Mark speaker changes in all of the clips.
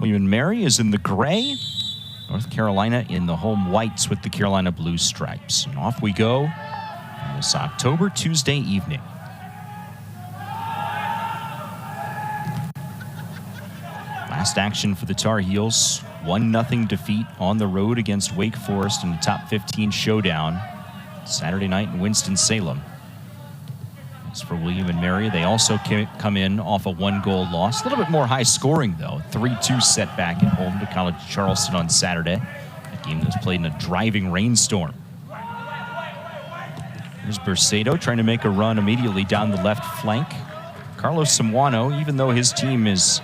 Speaker 1: William & Mary is in the gray. North Carolina in the home whites with the Carolina blue stripes. And off we go on this October Tuesday evening. Last action for the Tar Heels. 1-0 defeat on the road against Wake Forest in the top 15 showdown Saturday night in Winston-Salem. As for William & Mary, they also come in off a 1-goal loss. A little bit more high scoring, though. 3-2 setback at home to College Charleston on Saturday. That game was played in a driving rainstorm. Here's Bercedo trying to make a run immediately down the left flank. Carlos Samuano, even though his team is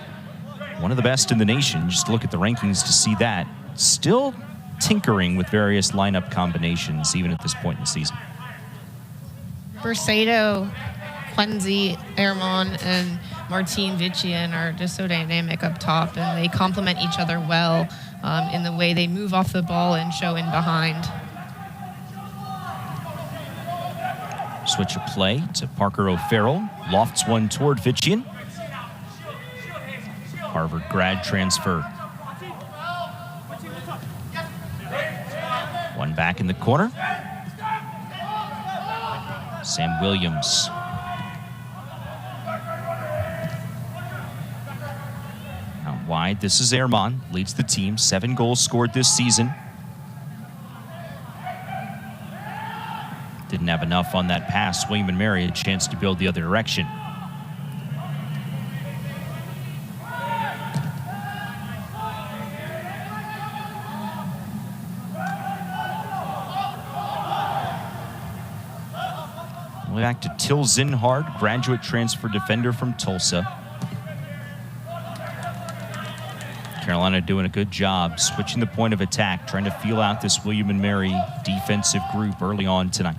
Speaker 1: one of the best in the nation, just look at the rankings to see that, still tinkering with various lineup combinations even at this point in the season.
Speaker 2: Bercedo, Quenzi, Ermon, and Martin Vician are just so dynamic up top, and they complement each other well in the way they move off the ball and show in behind.
Speaker 1: Switch of play to Parker O'Farrell. Lofts one toward Vician. Harvard grad transfer. One back in the corner. Sam Williams. Out wide, this is Ermon. Leads the team, 7 goals scored this season. Didn't have enough on that pass. William & Mary had a chance to build the other direction. Back to Till Zinhard, graduate transfer defender from Tulsa. Carolina doing a good job switching the point of attack, trying to feel out this William & Mary defensive group early on tonight.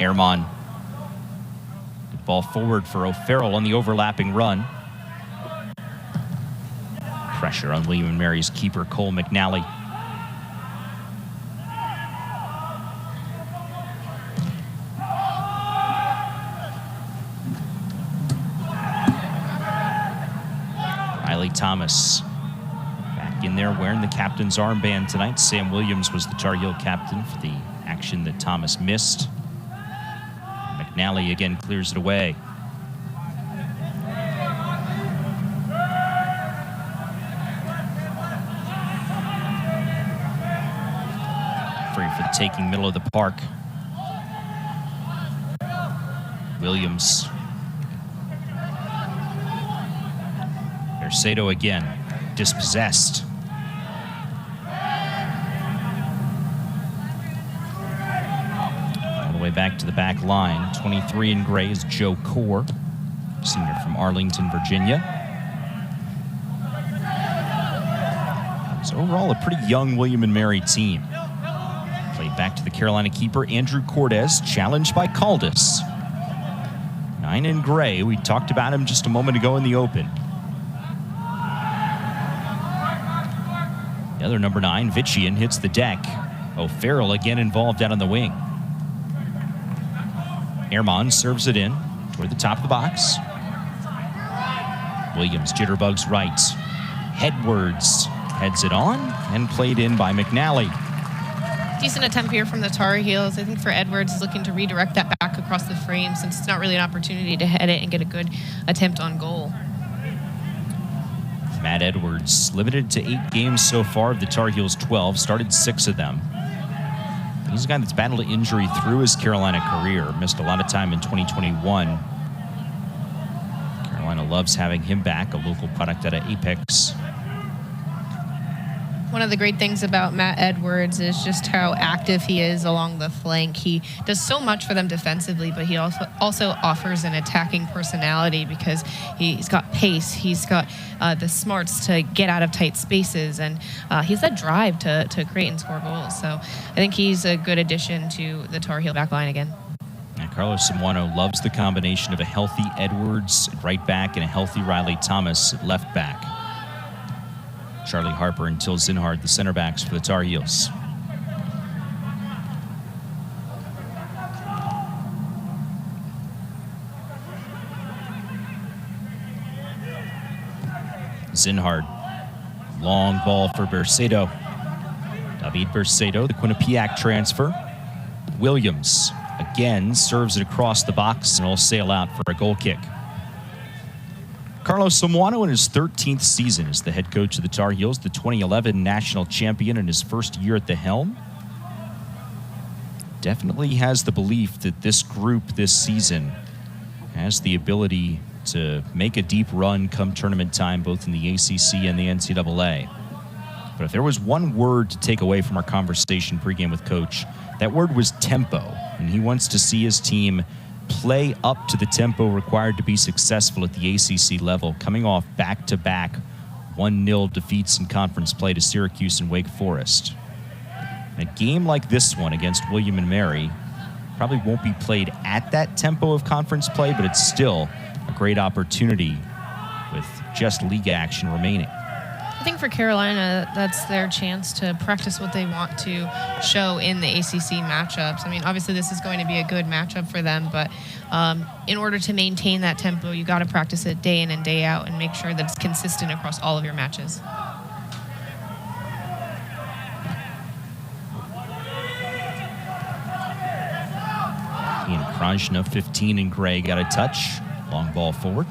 Speaker 1: Ermon. Good ball forward for O'Farrell on the overlapping run. Pressure on William & Mary's keeper, Cole McNally. Riley Thomas back in there wearing the captain's armband tonight. Sam Williams was the Tar Heel captain for the action that Thomas missed. McNally again clears it away. For the taking, middle of the park. Williams. Bercedo again, dispossessed. All the way back to the back line. 23 in gray is Joe Core, senior from Arlington, Virginia. It's overall a pretty young William & Mary team. Back to the Carolina keeper, Andrew Cordes, challenged by Caldas. 9 in gray. We talked about him just a moment ago in the open. The other number 9, Vician, hits the deck. O'Farrell again involved out on the wing. Ermon serves it in toward the top of the box. Williams jitterbugs right. Edwards heads it on and played in by McNally.
Speaker 2: Decent attempt here from the Tar Heels. I think for Edwards, is looking to redirect that back across the frame since it's not really an opportunity to head it and get a good attempt on goal.
Speaker 1: Matt Edwards, limited to 8 games so far of the Tar Heels 12, started 6 of them. He's a guy that's battled injury through his Carolina career, missed a lot of time in 2021. Carolina loves having him back, a local product out of Apex.
Speaker 2: One of the great things about Matt Edwards is just how active he is along the flank. He does so much for them defensively, but he also offers an attacking personality because he's got pace, he's got the smarts to get out of tight spaces, and he's that drive to create and score goals. So I think he's a good addition to the Tar Heel back line again.
Speaker 1: And Carlos Samuano loves the combination of a healthy Edwards at right back and a healthy Riley Thomas at left back. Charlie Harper and Till Zinhard, the center backs for the Tar Heels. Zinhard. Long ball for Bercedo. David Bercedo, the Quinnipiac transfer. Williams again serves it across the box and will sail out for a goal kick. Carlos Somoano in his 13th season as the head coach of the Tar Heels, the 2011 national champion in his first year at the helm. Definitely has the belief that this group this season has the ability to make a deep run come tournament time, both in the ACC and the NCAA. But if there was one word to take away from our conversation pregame with Coach, that word was tempo. And he wants to see his team play up to the tempo required to be successful at the ACC level, coming off back-to-back 1-0 defeats in conference play to Syracuse and Wake Forest. A game like this one against William & Mary probably won't be played at that tempo of conference play, but it's still a great opportunity with just league action remaining.
Speaker 2: I think for Carolina, that's their chance to practice what they want to show in the ACC matchups. I mean, obviously this is going to be a good matchup for them, but in order to maintain that tempo, you got to practice it day in and day out and make sure that it's consistent across all of your matches.
Speaker 1: Ian Krajna, 15 in gray, got a touch. Long ball forward.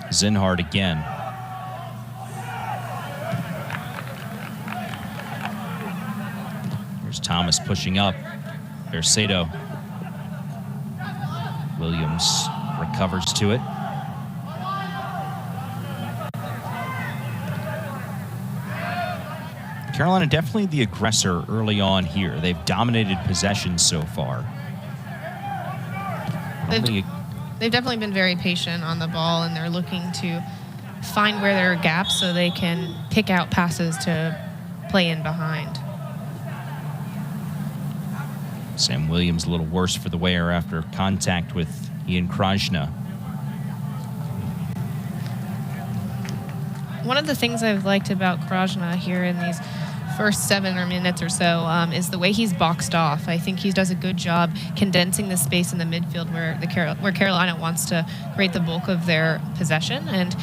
Speaker 1: Zinhard again. Here's Thomas pushing up. Bercedo. Williams recovers to it. Carolina definitely the aggressor early on here. They've dominated possession so far.
Speaker 2: They've definitely been very patient on the ball, and they're looking to find where there are gaps so they can pick out passes to play in behind.
Speaker 1: Sam Williams a little worse for the wear after contact with Ian Krajna.
Speaker 2: One of the things I've liked about Krajna here in these first 7 minutes or so is the way he's boxed off. I think he does a good job condensing the space in the midfield where Carolina wants to create the bulk of their possession, and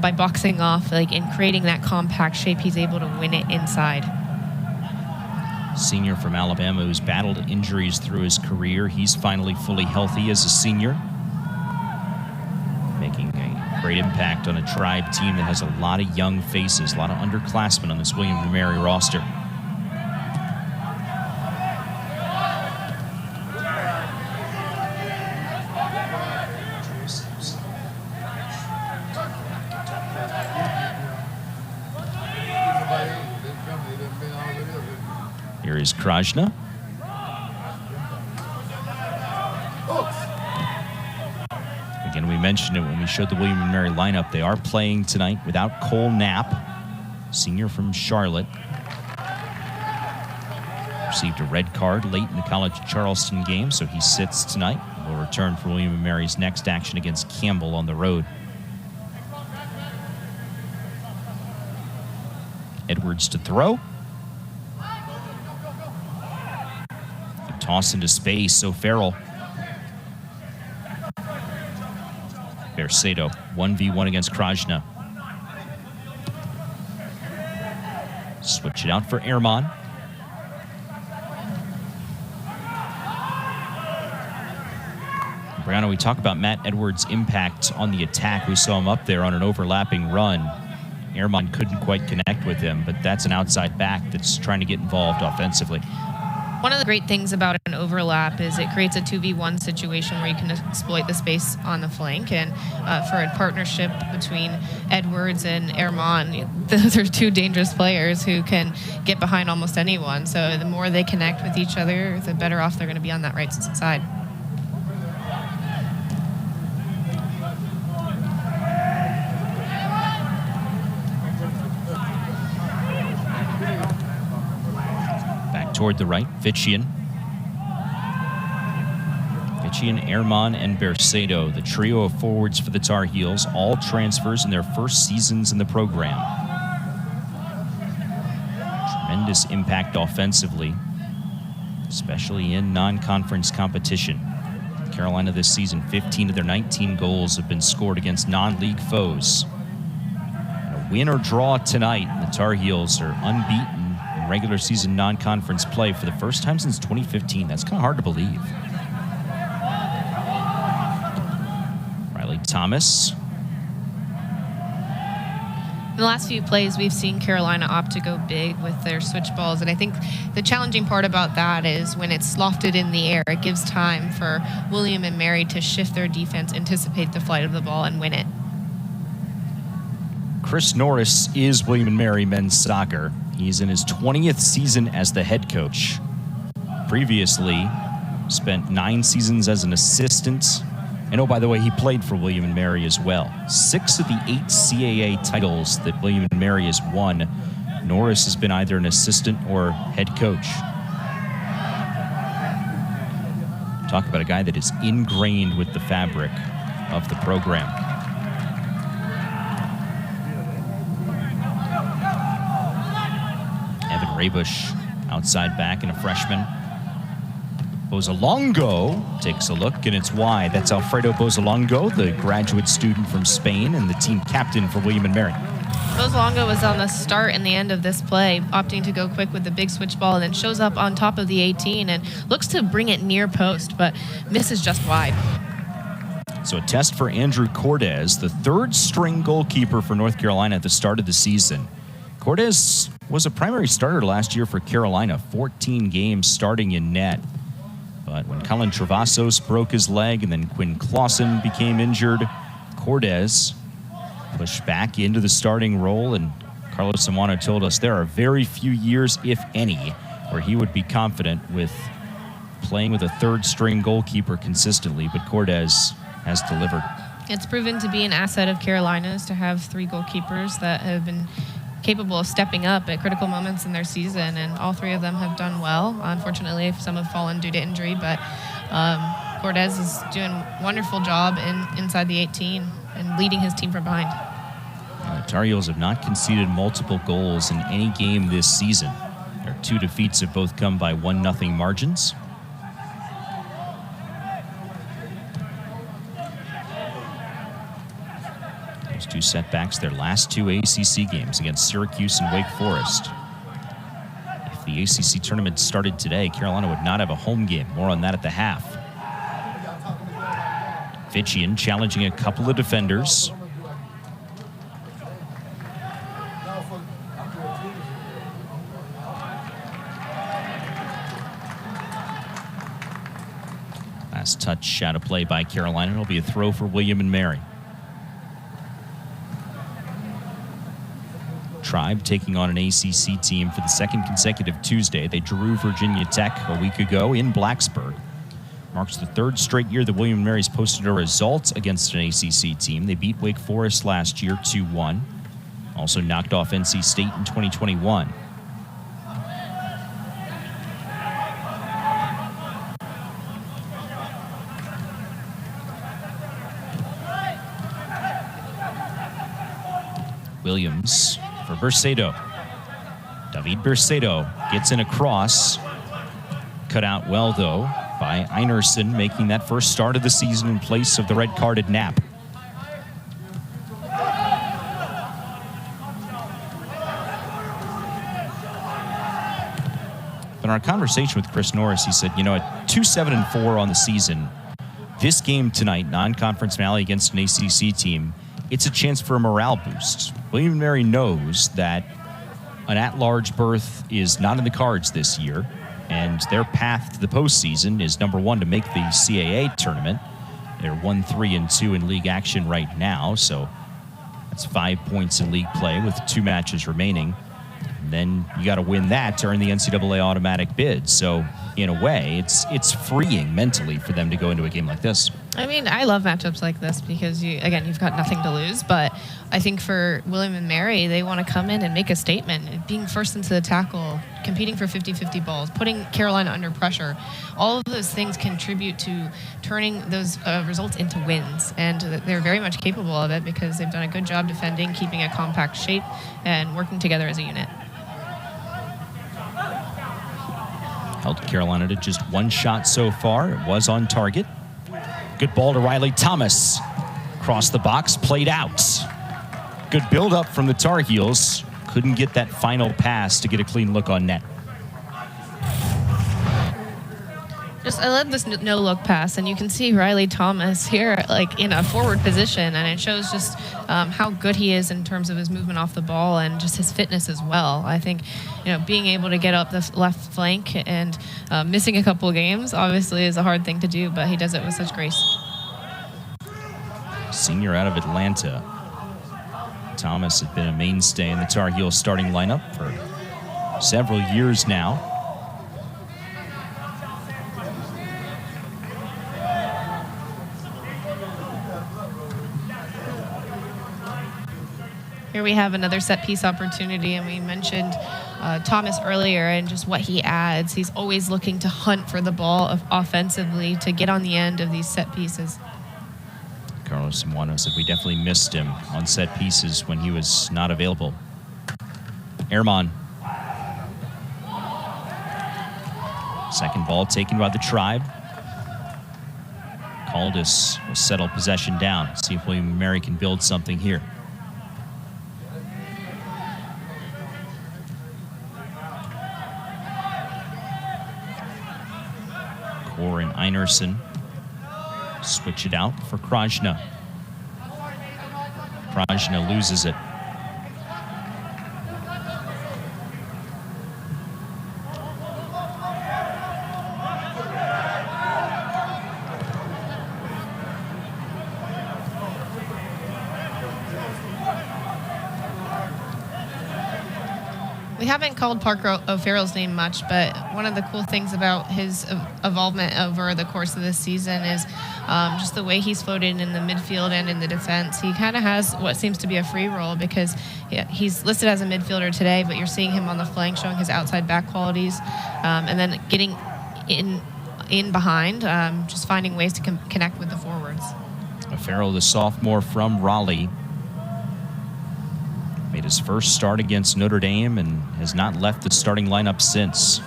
Speaker 2: by boxing off, and creating that compact shape, he's able to win it inside.
Speaker 1: Senior from Alabama who's battled injuries through his career. He's finally fully healthy as a senior, making a great impact on a Tribe team that has a lot of young faces, a lot of underclassmen on this William & Mary roster. Here is Krajna. Again, we mentioned it when we showed the William & Mary lineup. They are playing tonight without Cole Knapp, senior from Charlotte. Received a red card late in the College of Charleston game, so he sits tonight. Will return for William & Mary's next action against Campbell on the road. Edwards to throw. Toss into space, O'Farrell. Bercedo, 1v1 against Krajna. Switch it out for Ehrman. Brianna, we talk about Matt Edwards' impact on the attack. We saw him up there on an overlapping run. Ehrman couldn't quite connect with him, but that's an outside back that's trying to get involved offensively.
Speaker 2: One of the great things about an overlap is it creates a 2v1 situation where you can exploit the space on the flank. And for a partnership between Edwards and Ehrman, those are two dangerous players who can get behind almost anyone. So the more they connect with each other, the better off they're going to be on that right side. Toward the right, Fitchian.
Speaker 1: Fitchian, Ehrman, and Bercedo, the trio of forwards for the Tar Heels, all transfers in their first seasons in the program. Tremendous impact offensively, especially in non-conference competition. Carolina this season, 15 of their 19 goals have been scored against non-league foes. And a win or draw tonight, the Tar Heels are unbeaten in regular season non-conference play for the first time since 2015. That's kind of hard to believe. Riley Thomas.
Speaker 2: In the last few plays, we've seen Carolina opt to go big with their switch balls, and I think the challenging part about that is when it's lofted in the air, it gives time for William and Mary to shift their defense, anticipate the flight of the ball, and win it.
Speaker 1: Chris Norris is William and Mary men's soccer. He's in his 20th season as the head coach. Previously, spent 9 seasons as an assistant. And oh, by the way, he played for William and Mary as well. 6 of the 8 CAA titles that William and Mary has won, Norris has been either an assistant or head coach. Talk about a guy that is ingrained with the fabric of the program. Evan Raybush, outside back and a freshman. Bozalongo takes a look, and it's wide. That's Alfredo Bozalongo, the graduate student from Spain and the team captain for William and Mary.
Speaker 2: Bozalongo was on the start and the end of this play, opting to go quick with the big switch ball, and then shows up on top of the 18 and looks to bring it near post, but misses just wide.
Speaker 1: So a test for Andrew Cordes, the third-string goalkeeper for North Carolina at the start of the season. Cordes was a primary starter last year for Carolina, 14 games starting in net. But when Colin Travasos broke his leg and then Quinn Clausen became injured, Cordes pushed back into the starting role, and Carlos Samano told us there are very few years, if any, where he would be confident with playing with a third-string goalkeeper consistently, but Cordes has delivered.
Speaker 2: It's proven to be an asset of Carolina's to have 3 goalkeepers that have been capable of stepping up at critical moments in their season, and all 3 of them have done well. Unfortunately, some have fallen due to injury, but Cordes is doing a wonderful job inside the 18 and leading his team from behind.
Speaker 1: The Tar Heels have not conceded multiple goals in any game this season. Their 2 defeats have both come by 1-0 margins. Those 2 setbacks, their last 2 ACC games against Syracuse and Wake Forest. If the ACC tournament started today, Carolina would not have a home game. More on that at the half. Fitchian challenging a couple of defenders. Last touch out of play by Carolina. It'll be a throw for William and Mary. Tribe taking on an ACC team for the 2nd consecutive Tuesday. They drew Virginia Tech a week ago in Blacksburg. Marks the 3rd straight year that William & Mary's posted a result against an ACC team. They beat Wake Forest last year 2-1. Also knocked off NC State in 2021. Williams for Bercedo. David Bercedo gets in a cross. Cut out well, though, by Einerson, making that first start of the season in place of the red-carded Knapp. In our conversation with Chris Norris, he said, at 2-7-4 on the season, this game tonight, non-conference finale against an ACC team, it's a chance for a morale boost. William & Mary knows that an at-large berth is not in the cards this year, and their path to the postseason is, number 1, to make the CAA tournament. They're 1-3-2 in league action right now, so that's 5 points in league play with 2 matches remaining. And then you got to win that to earn the NCAA automatic bid. So in a way, it's freeing mentally for them to go into a game like this.
Speaker 2: I mean, I love matchups like this because, you've got nothing to lose. But I think for William and Mary, they want to come in and make a statement. Being first into the tackle, competing for 50-50 balls, putting Carolina under pressure, all of those things contribute to turning those results into wins. And they're very much capable of it because they've done a good job defending, keeping a compact shape, and working together as a unit.
Speaker 1: Held Carolina to just one shot so far. It was on target. Good ball to Riley Thomas. Across the box, played out. Good build-up from the Tar Heels. Couldn't get that final pass to get a clean look on net.
Speaker 2: I love this no-look pass, and you can see Riley Thomas here, in a forward position, and it shows just how good he is in terms of his movement off the ball and just his fitness as well. I think, being able to get up the left flank and missing a couple of games obviously is a hard thing to do, but he does it with such grace.
Speaker 1: Senior out of Atlanta. Thomas had been a mainstay in the Tar Heels starting lineup for several years now.
Speaker 2: Here we have another set piece opportunity, and we mentioned Thomas earlier and just what he adds. He's always looking to hunt for the ball offensively to get on the end of these set pieces.
Speaker 1: Carlos Samuano said we definitely missed him on set pieces when he was not available. Airman. Second ball taken by the Tribe. Caldas will settle possession down. See if William and Mary can build something here. Corin Einerson switch it out for Krajna. Krajna loses it.
Speaker 2: We haven't called Parker O'Farrell's name much, but one of the cool things about his involvement over the course of this season is just the way he's floated in the midfield and in the defense. He kind of has what seems to be a free role because he's listed as a midfielder today, but you're seeing him on the flank showing his outside back qualities, and then getting in behind, just finding ways to connect with the forwards.
Speaker 1: O'Farrell, the sophomore from Raleigh, made his first start against Notre Dame and has not left the starting lineup since.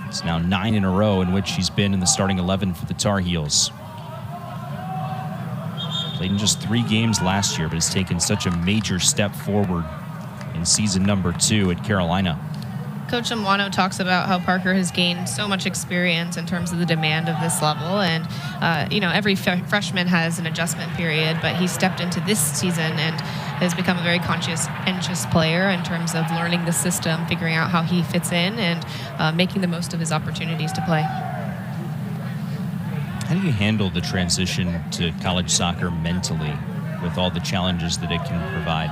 Speaker 1: It's now 9 in a row in which he's been in the starting 11 for the Tar Heels. Played in just 3 games last year, but has taken such a major step forward in season number 2 at Carolina.
Speaker 2: Coach Amwano talks about how Parker has gained so much experience in terms of the demand of this level. And, every freshman has an adjustment period, but he stepped into this season and has become a very conscientious player in terms of learning the system, figuring out how he fits in, and making the most of his opportunities to play.
Speaker 1: How do you handle the transition to college soccer mentally with all the challenges that it can provide?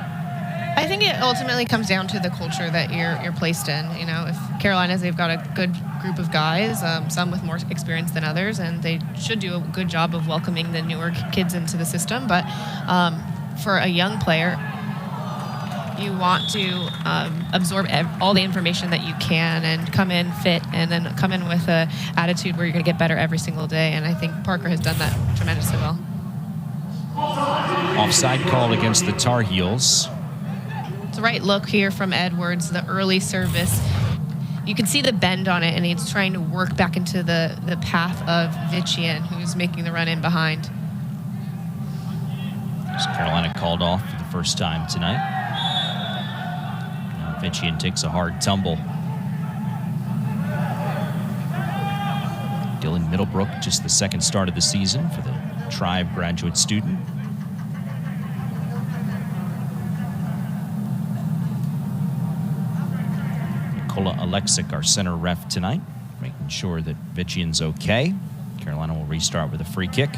Speaker 2: I think it ultimately comes down to the culture that you're placed in. If Carolina's, they've got a good group of guys, some with more experience than others, and they should do a good job of welcoming the newer kids into the system. But for a young player, you want to absorb all the information that you can and come in fit, and then come in with an attitude where you're going to get better every single day. And I think Parker has done that tremendously well.
Speaker 1: Offside call against the Tar Heels.
Speaker 2: It's the right look here from Edwards, the early service. You can see the bend on it, and he's trying to work back into the path of Vitchian, who's making the run in behind.
Speaker 1: Carolina called off for the first time tonight. Now Vitchian takes a hard tumble. Dylan Middlebrook, just the second start of the season for the Tribe graduate student. Nicola Alexic, our center ref tonight, making sure that Vitchian's okay. Carolina will restart with a free kick.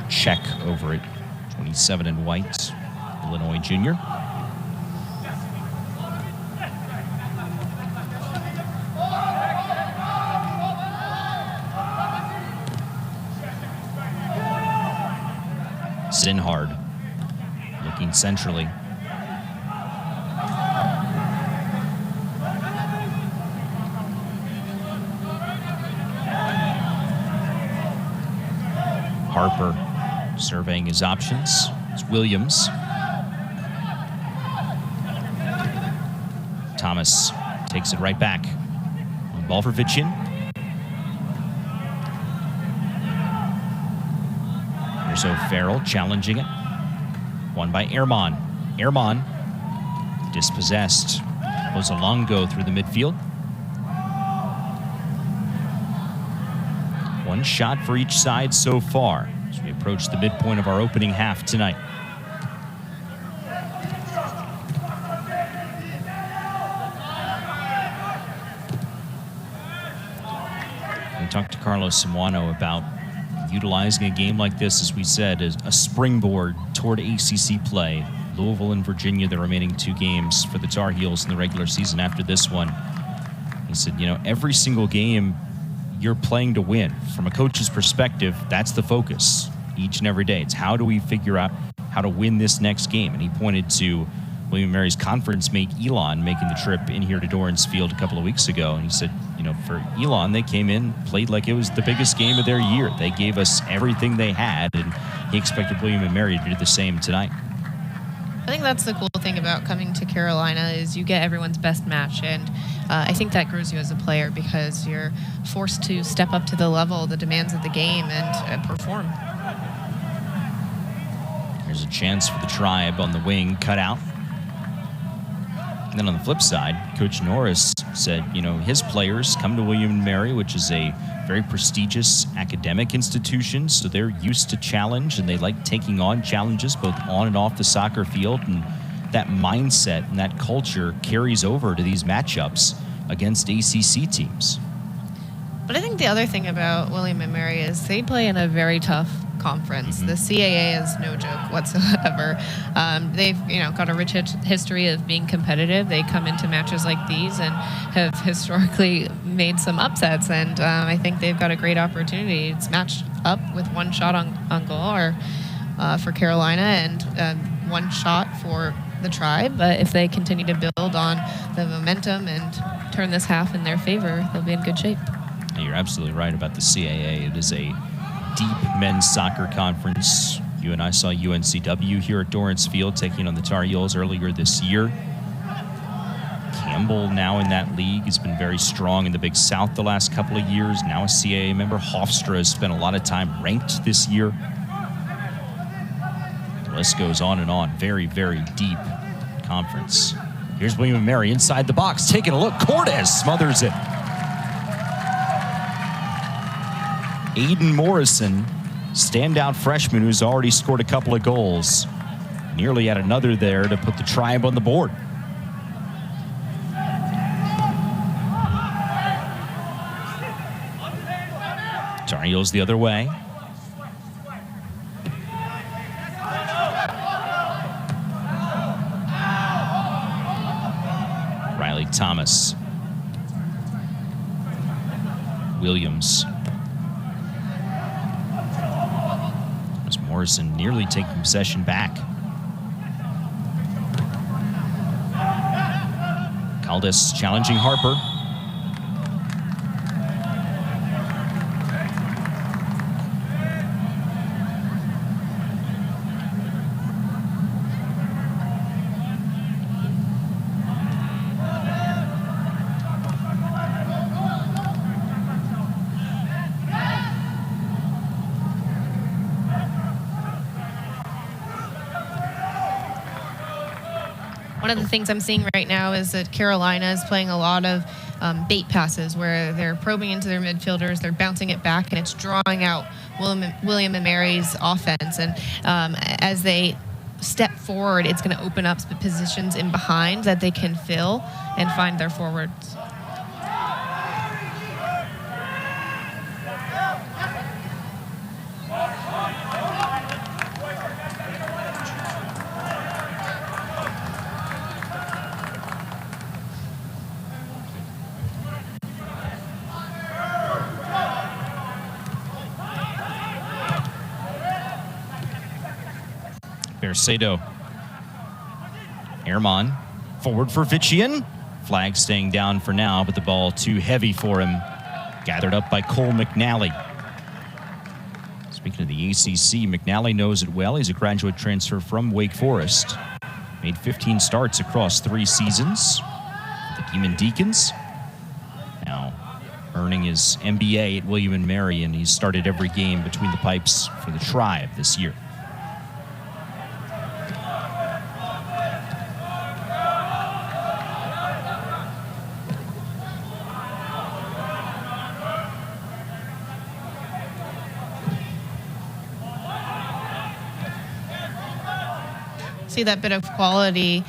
Speaker 1: check over at 27 in white, Illinois junior. Sinhard looking centrally. Harper surveying his options. It's Williams. Thomas takes it right back. Ball for Vichin. Here's O'Farrell challenging it. Won by Ehrman. Ehrman dispossessed. Bozalongo through the midfield. One shot for each side so far as we approach the midpoint of our opening half tonight. We talked to Carlos Samuano about utilizing a game like this, as we said, as a springboard toward ACC play. Louisville and Virginia, the remaining 2 games for the Tar Heels in the regular season after this one. He said, every single game you're playing to win. From a coach's perspective, that's the focus each and every day. It's how do we figure out how to win this next game? And he pointed to William & Mary's conference mate Elon making the trip in here to Dorrance Field a couple of weeks ago. And he said, for Elon, they came in, played like it was the biggest game of their year. They gave us everything they had, and he expected William & Mary to do the same tonight.
Speaker 2: I think that's the cool thing about coming to Carolina is you get everyone's best match, and I think that grows you as a player because you're forced to step up to the level, the demands of the game, and perform.
Speaker 1: Here's a chance for the Tribe on the wing, cut out. And then on the flip side, Coach Norris said, his players come to William & Mary, which is a very prestigious academic institution, so they're used to challenge, and they like taking on challenges both on and off the soccer field, and that mindset and that culture carries over to these matchups against ACC teams.
Speaker 2: But I think the other thing about William & Mary is they play in a very tough conference. The CAA is no joke whatsoever. They've got a rich history of being competitive. They come into matches like these and have historically made some upsets, and I think they've got a great opportunity. It's matched up with one shot on goal for Carolina and one shot for the Tribe, but if they continue to build on the momentum and turn this half in their favor, they'll be in good shape.
Speaker 1: You're absolutely right about the CAA. It is a deep men's soccer conference. You and I saw UNCW here at Dorrance Field taking on the Tar Heels earlier this year. Campbell now in that league has been very strong in the Big South the last couple of years. Now a CAA member. Hofstra has spent a lot of time ranked this year. The list goes on and on. Very, very deep conference. Here's William & Mary inside the box, taking a look. Cordes smothers it. Aiden Morrison, standout freshman who's already scored a couple of goals. Nearly had another there to put the Tribe on the board. Tar Heels the other way. Riley Thomas. Williams. Morrison nearly taking possession back. Caldas challenging Harper.
Speaker 2: One of the things I'm seeing right now is that Carolina is playing a lot of bait passes where they're probing into their midfielders, they're bouncing it back, and it's drawing out William & Mary's offense. And as they step forward, it's going to open up positions in behind that they can fill and find their forwards.
Speaker 1: Bercedo. Ehrman forward for Vician. Flag staying down for now, but the ball too heavy for him. Gathered up by Cole McNally. Speaking of the ACC, McNally knows it well. He's a graduate transfer from Wake Forest. Made 15 starts across 3 seasons with the Demon Deacons. Now earning his MBA at William & Mary, and he's started every game between the pipes for the Tribe this year.
Speaker 2: See that bit of quality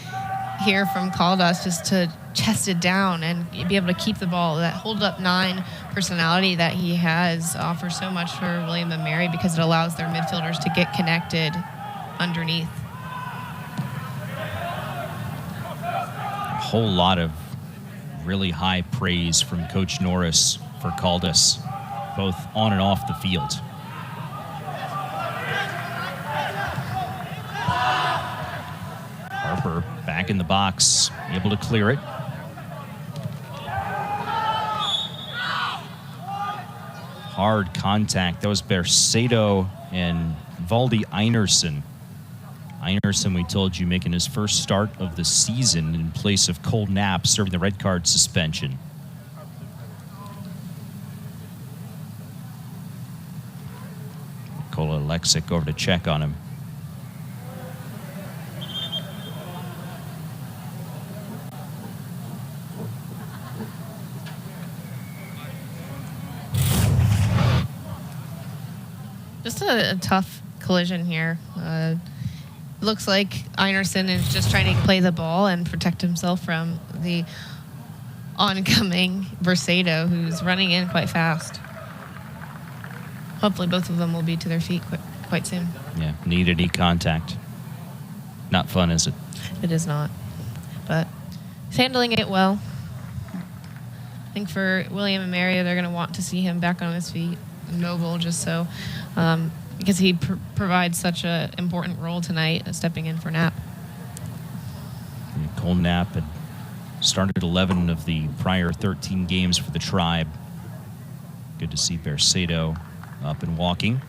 Speaker 2: here from Caldas, just to chest it down and be able to keep the ball. That hold up 9 personality that he has offers so much for William & Mary because it allows their midfielders to get connected underneath.
Speaker 1: A whole lot of really high praise from Coach Norris for Caldas, both on and off the field. Harper back in the box, able to clear it. Hard contact. That was Bercedo and Valdi Einarsson. Einarsson, we told you, making his first start of the season in place of Cole Knapp, serving the red card suspension. Nikola Alexic over to check on him.
Speaker 2: Just a tough collision here. Looks like Einarsson is just trying to play the ball and protect himself from the oncoming Bercedo, who's running in quite fast. Hopefully both of them will be to their feet quite soon.
Speaker 1: Yeah, knee contact. Not fun, is it?
Speaker 2: It is not. But he's handling it well. I think for William & Mary, they're going to want to see him back on his feet, mobile, just so, because he provides such an important role tonight, stepping in for Knapp.
Speaker 1: Cole Knapp had started 11 of the prior 13 games for the Tribe. Good to see Bercedo up and walking.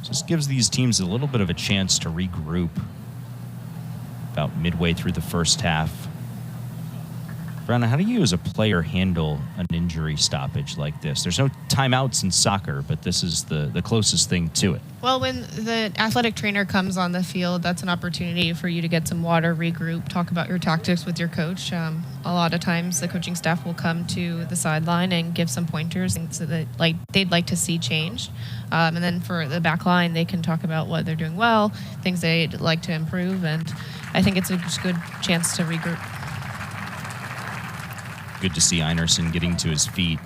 Speaker 1: Just gives these teams a little bit of a chance to regroup about midway through the first half. Browna, how do you as a player handle an injury stoppage like this? There's no timeouts in soccer, but this is the closest thing to it.
Speaker 2: Well, when the athletic trainer comes on the field, that's an opportunity for you to get some water, regroup, talk about your tactics with your coach. A lot of times the coaching staff will come to the sideline and give some pointers so that they'd like to see changed. And then for the back line, they can talk about what they're doing well, things they'd like to improve, and I think it's a good chance to regroup.
Speaker 1: Good to see Einarsson getting to his feet.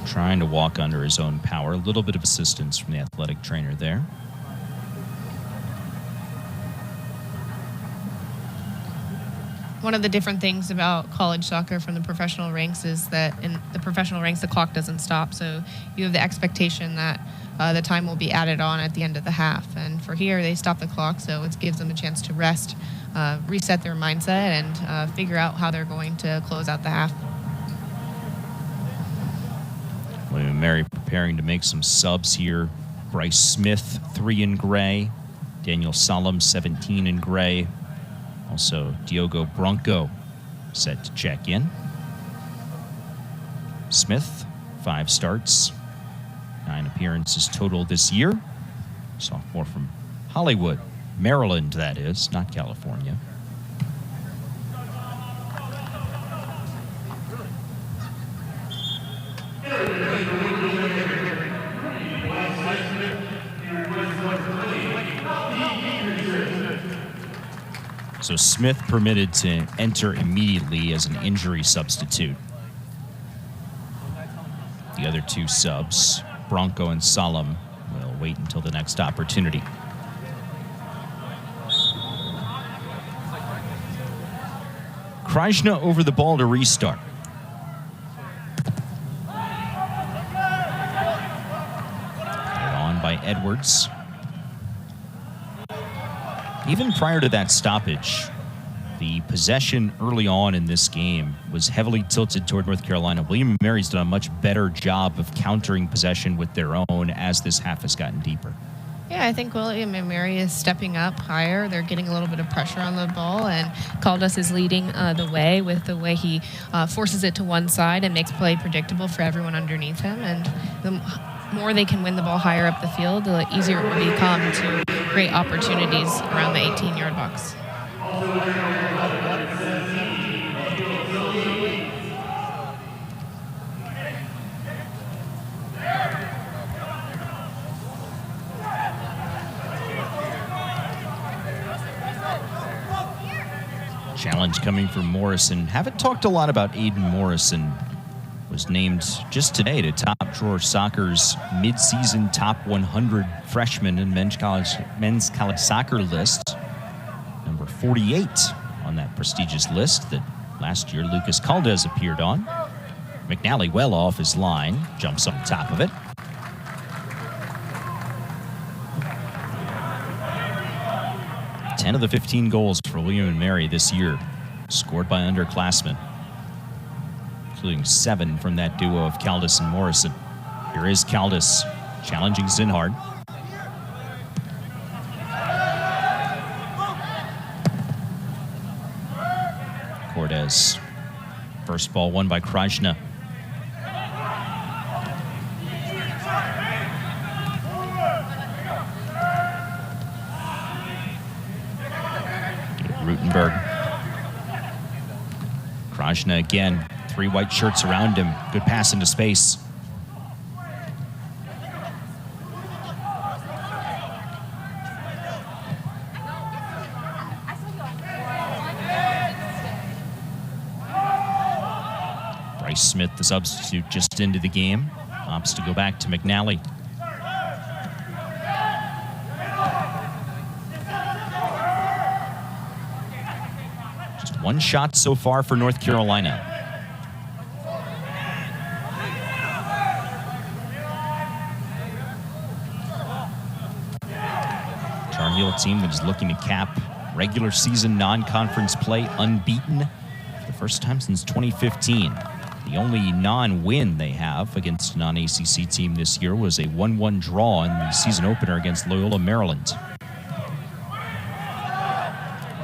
Speaker 1: Trying to walk under his own power. A little bit of assistance from the athletic trainer there.
Speaker 2: One of the different things about college soccer from the professional ranks is that in the professional ranks, the clock doesn't stop. So you have the expectation that the time will be added on at the end of the half. And for here, they stop the clock, so it gives them a chance to rest, reset their mindset, and figure out how they're going to close out the half.
Speaker 1: William & Mary preparing to make some subs here. Bryce Smith, 3 in gray. Daniel Solom, 17 in gray. Also, Diogo Bronco set to check in. Smith, 5 starts, 9 appearances total this year. Sophomore from Hollywood, Maryland, that is, not California. So Smith permitted to enter immediately as an injury substitute. The other 2 subs, Bronco and Solom, will wait until the next opportunity. Krajna over the ball to restart. Played on by Edwards. Even prior to that stoppage, the possession early on in this game was heavily tilted toward North Carolina. William & Mary's done a much better job of countering possession with their own as this half has gotten deeper.
Speaker 2: Yeah, I think William & Mary is stepping up higher. They're getting a little bit of pressure on the ball, and Caldas is leading the way with the way he forces it to one side and makes play predictable for everyone underneath him. And the more they can win the ball higher up the field, the easier it will become to create opportunities around the 18-yard box.
Speaker 1: Challenge coming from Morrison. Haven't talked a lot about Aiden Morrison. Was named just today to Top Drawer Soccer's mid-season top 100 freshman and men's college soccer list. Number 48 on that prestigious list that last year Lucas Caldas appeared on. McNally well off his line, jumps on top of it. Ten of the 15 goals for William & Mary this year scored by underclassmen, including 7 from that duo of Caldas and Morrison. Here is Caldas challenging Zinhard. Cortez. First ball won by Krajna. Rutenberg. Krajna again. 3 white shirts around him. Good pass into space. Bryce Smith, the substitute, just into the game. Opts to go back to McNally. Just 1 shot so far for North Carolina. Tar Heel team that is looking to cap regular season non-conference play unbeaten for the first time since 2015. The only non-win they have against a non-ACC team this year was a 1-1 draw in the season opener against Loyola, Maryland.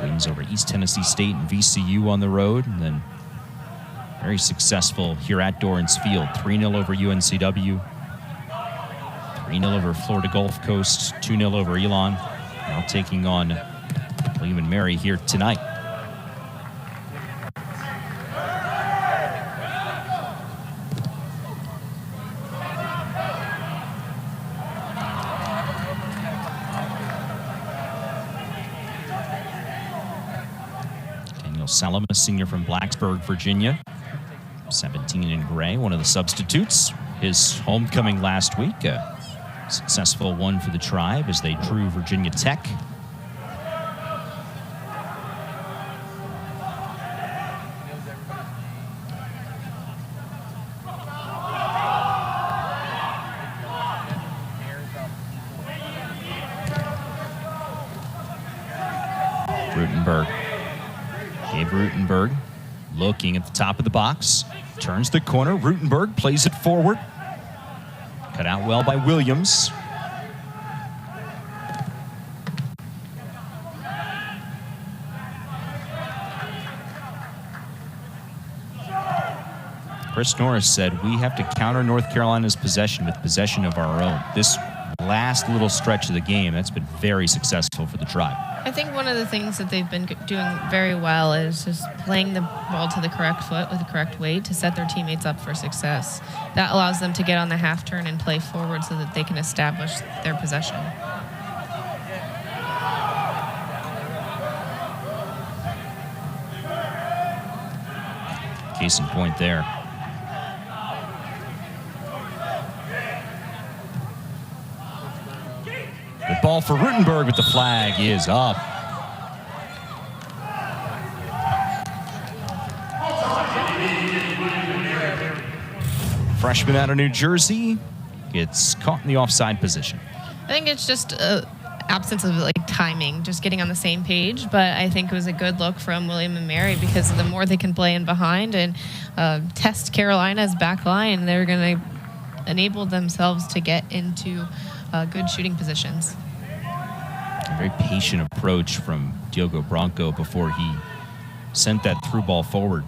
Speaker 1: Wins over East Tennessee State and VCU on the road, and then very successful here at Dorrance Field. 3-0 over UNCW, 3-0 over Florida Gulf Coast, 2-0 over Elon. Now taking on William & Mary here tonight. Salama, senior from Blacksburg, Virginia. 17 in gray, one of the substitutes. His homecoming last week, a successful one for the Tribe as they drew Virginia Tech. Rutenberg. Gabe Rutenberg looking at the top of the box, turns the corner. Rutenberg plays it forward. Cut out well by Williams. Chris Norris said, we have to counter North Carolina's possession with possession of our own. This last little stretch of the game, that's been very successful for the Tribe.
Speaker 2: I think one of the things that they've been doing very well is just playing the ball to the correct foot with the correct weight to set their teammates up for success. That allows them to get on the half turn and play forward so that they can establish their possession.
Speaker 1: Case in point there. The ball for Rutenberg, but the flag is up. Freshman out of New Jersey gets caught in the offside position.
Speaker 2: I think it's just absence of timing, just getting on the same page. But I think it was a good look from William and Mary, because the more they can play in behind and test Carolina's back line, they're going to enable themselves to get into good shooting positions.
Speaker 1: A very patient approach from Diogo Branco before he sent that through ball forward.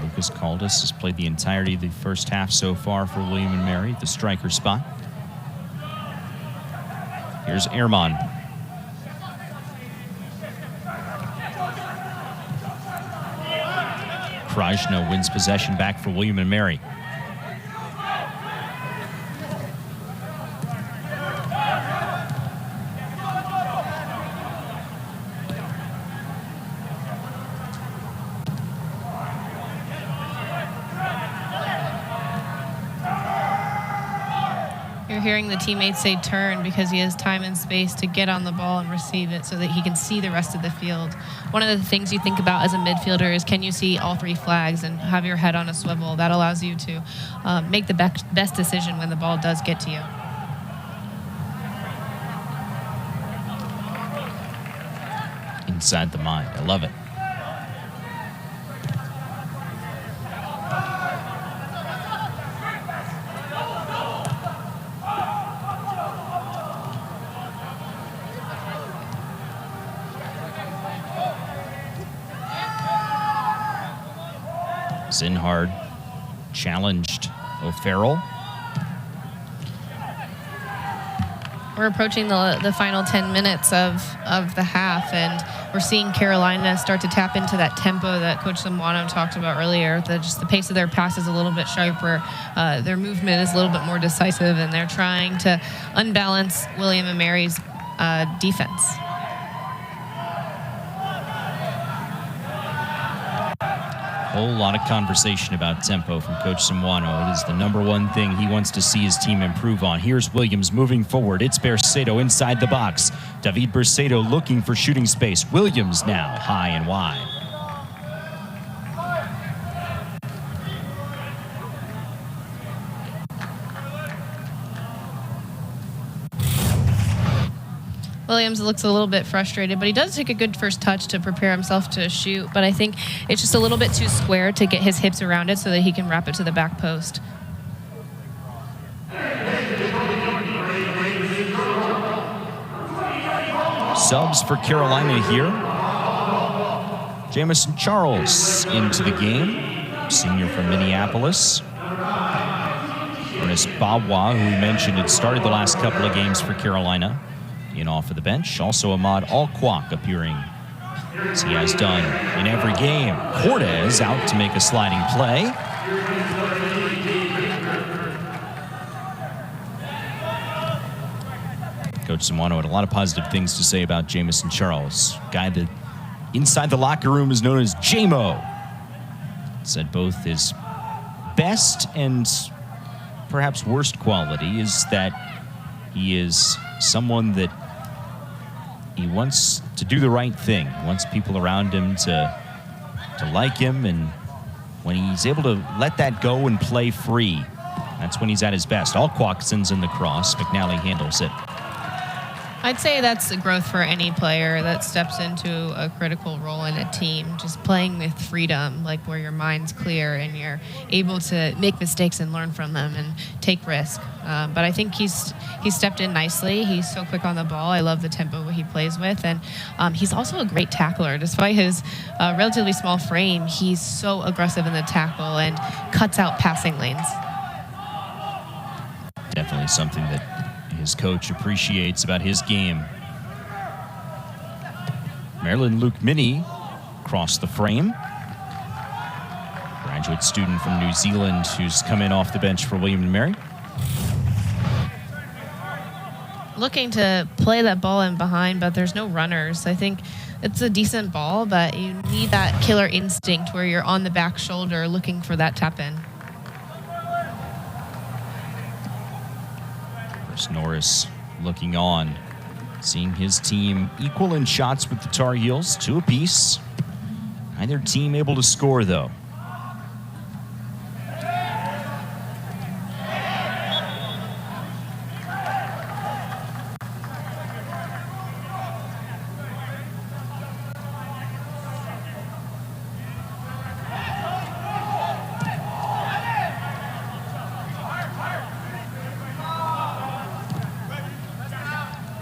Speaker 1: Lucas Caldas has played the entirety of the first half so far for William and Mary at the striker spot. Here's Ehrman. Krajna wins possession back for William and Mary.
Speaker 2: You're hearing the teammates say turn because he has time and space to get on the ball and receive it so that he can see the rest of the field. One of the things you think about as a midfielder is, can you see all three flags and have your head on a swivel? That allows you to make the best decision when the ball does get to you.
Speaker 1: Inside the mind. I love it. Zinhard challenged O'Farrell.
Speaker 2: We're approaching the final 10 minutes of the half, and we're seeing Carolina start to tap into that tempo that Coach Zamwano talked about earlier. Just the pace of their pass is a little bit sharper. Their movement is a little bit more decisive, and they're trying to unbalance William and Mary's defense.
Speaker 1: Whole lot of conversation about tempo from Coach Zamwano. It is the number one thing he wants to see his team improve on. Here's Williams moving forward. It's Bercedo inside the box. David Bercedo looking for shooting space. Williams now high and wide.
Speaker 2: Williams looks a little bit frustrated, but he does take a good first touch to prepare himself to shoot. But I think it's just a little bit too square to get his hips around it so that he can wrap it to the back post.
Speaker 1: Subs for Carolina here. Jamison Charles into the game, senior from Minneapolis. Ernest Bawa, who we mentioned had started the last couple of games for Carolina, in off of the bench. Also Ahmad Alquak appearing, as he has done in every game. Cortez out to make a sliding play. Coach Zamwano had a lot of positive things to say about Jamison Charles, guy that inside the locker room is known as J-Mo. Said both his best and perhaps worst quality is that he is someone that he wants to do the right thing, wants people around him to like him, and when he's able to let that go and play free, that's when he's at his best. Alquak sends in the cross. McNally handles it.
Speaker 2: I'd say that's a growth for any player that steps into a critical role in a team, just playing with freedom, like where your mind's clear and you're able to make mistakes and learn from them and take risk. But I think he's stepped in nicely. He's so quick on the ball. I love the tempo he plays with. And he's also a great tackler. Despite his relatively small frame, he's so aggressive in the tackle and cuts out passing lanes.
Speaker 1: Definitely something that his coach appreciates about his game. Marilyn Luke Minnie crossed the frame. Graduate student from New Zealand who's come in off the bench for William and Mary.
Speaker 2: Looking to play that ball in behind, but there's no runners. I think it's a decent ball, but you need that killer instinct where you're on the back shoulder looking for that tap in.
Speaker 1: As Norris looking on, seeing his team equal in shots with the Tar Heels, 2 apiece. Neither team able to score, though.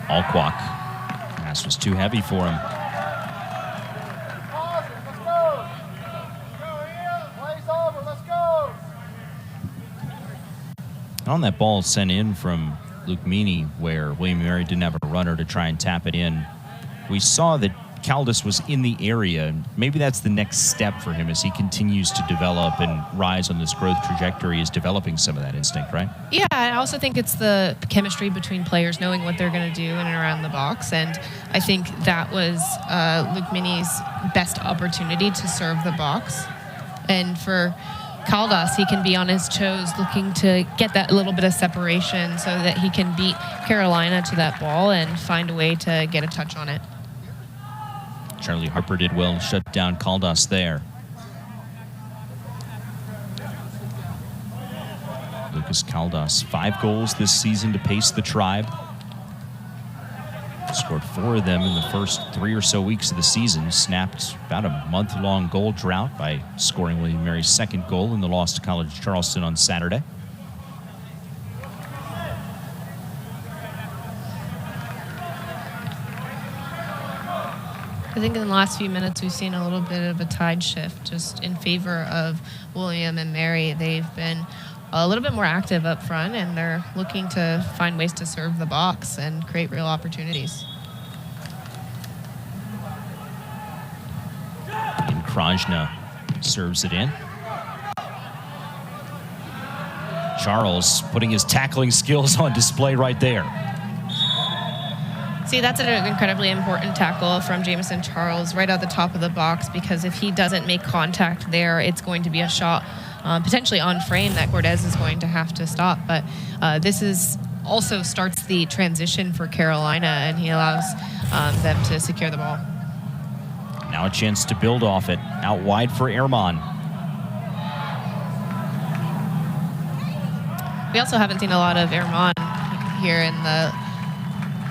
Speaker 1: Alquak. Pass was too heavy for him. On that ball sent in from Luke Meany, where William & Mary didn't have a runner to try and tap it in, we saw that Caldas was in the area. Maybe that's the next step for him as he continues to develop and rise on this growth trajectory, is developing some of that instinct, right?
Speaker 2: Yeah, I also think it's the chemistry between players, knowing what they're going to do in and around the box. And I think that was Luke Meany's best opportunity to serve the box. And for Caldas, he can be on his toes looking to get that little bit of separation so that he can beat Carolina to that ball and find a way to get a touch on it.
Speaker 1: Charlie Harper did well, shut down Caldas there. Lucas Caldas, 5 goals this season to pace the Tribe. Scored 4 of them in the first 3 or so weeks of the season. Snapped about a month-long goal drought by scoring William & Mary's 2nd goal in the loss to College Charleston on Saturday.
Speaker 2: I think in the last few minutes we've seen a little bit of a tide shift just in favor of William & Mary. They've been a little bit more active up front, and they're looking to find ways to serve the box and create real opportunities.
Speaker 1: And Krajna serves it in. Charles putting his tackling skills on display right there.
Speaker 2: See, that's an incredibly important tackle from Jamison Charles right at the top of the box, because if he doesn't make contact there, it's going to be a shot potentially on frame that Cortez is going to have to stop. But this is also starts the transition for Carolina, and he allows them to secure the ball.
Speaker 1: Now a chance to build off it. Out wide for Ehrman.
Speaker 2: We also haven't seen a lot of Ehrman here in the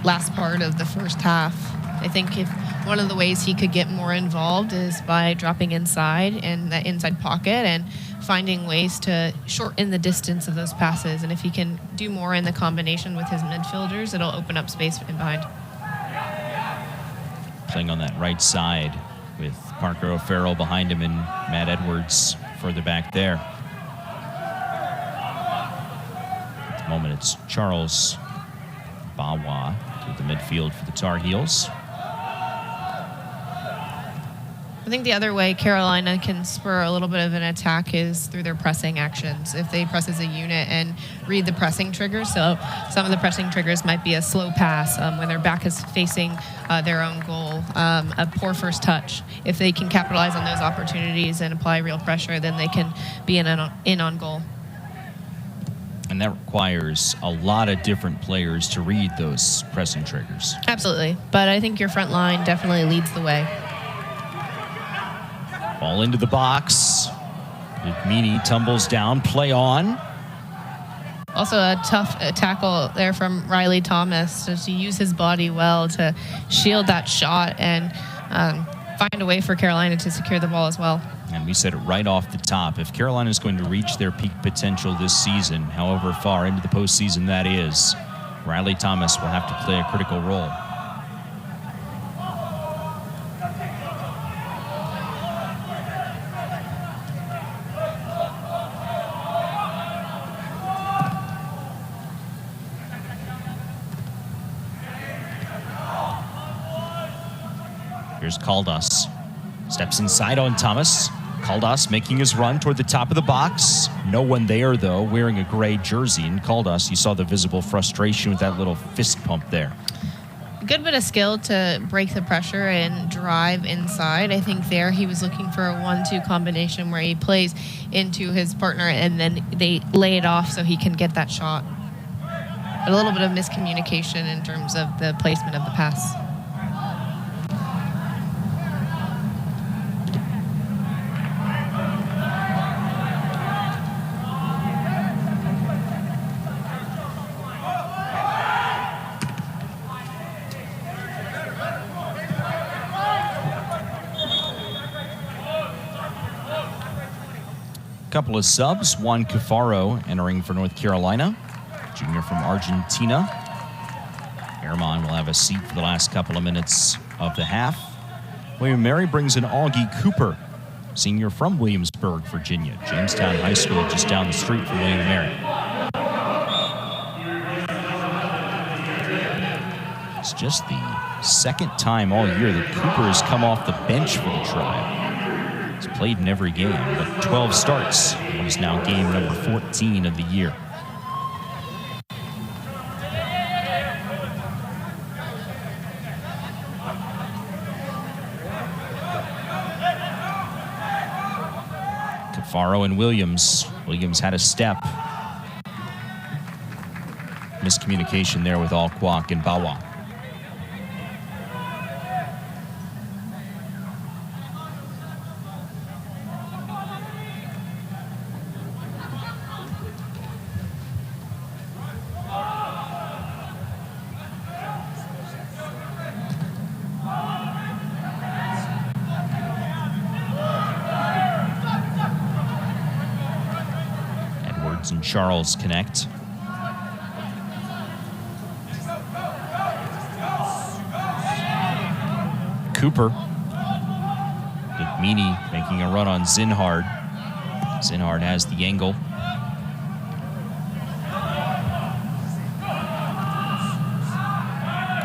Speaker 2: last part of the first half. I think if one of the ways he could get more involved is by dropping inside in that inside pocket and finding ways to shorten the distance of those passes. And if he can do more in the combination with his midfielders, it'll open up space in behind.
Speaker 1: Playing on that right side with Parker O'Farrell behind him and Matt Edwards further back there. At the moment, it's Charles Bawa to the midfield for the Tar Heels.
Speaker 2: I think the other way Carolina can spur a little bit of an attack is through their pressing actions. If they press as a unit and read the pressing triggers, so some of the pressing triggers might be a slow pass when their back is facing their own goal, a poor first touch. If they can capitalize on those opportunities and apply real pressure, then they can be in on goal.
Speaker 1: And that requires a lot of different players to read those pressing triggers.
Speaker 2: Absolutely. But I think your front line definitely leads the way.
Speaker 1: Ball into the box. Meany tumbles down. Play on.
Speaker 2: Also a tough tackle there from Riley Thomas to use his body well to shield that shot and find a way for Carolina to secure the ball as well.
Speaker 1: And we said it right off the top. If Carolina is going to reach their peak potential this season, however far into the postseason that is, Riley Thomas will have to play a critical role. Here's Caldas. Steps inside on Thomas. Caldas making his run toward the top of the box. No one there, though, wearing a gray jersey. And Caldas, you saw the visible frustration with that little fist pump there.
Speaker 2: A good bit of skill to break the pressure and drive inside. I think there he was looking for a 1-2 combination where he plays into his partner and then they lay it off so he can get that shot. a little bit of miscommunication in terms of the placement of the pass.
Speaker 1: Couple of subs. Juan Cafaro entering for North Carolina, junior from Argentina. Airmon will have a seat for the last couple of minutes of the half. William & Mary brings in Augie Cooper, senior from Williamsburg, Virginia. Jamestown High School just down the street from William & Mary. It's just the second time all year that Cooper has come off the bench for the Tribe. He's played in every game, but 12 starts. It is now game number 14 of the year. Cafaro and Williams. Williams had a step. Miscommunication there with Alquak and Bawa. And Charles connect. Cooper. Meany making a run on Zinhard. Zinhard has the angle.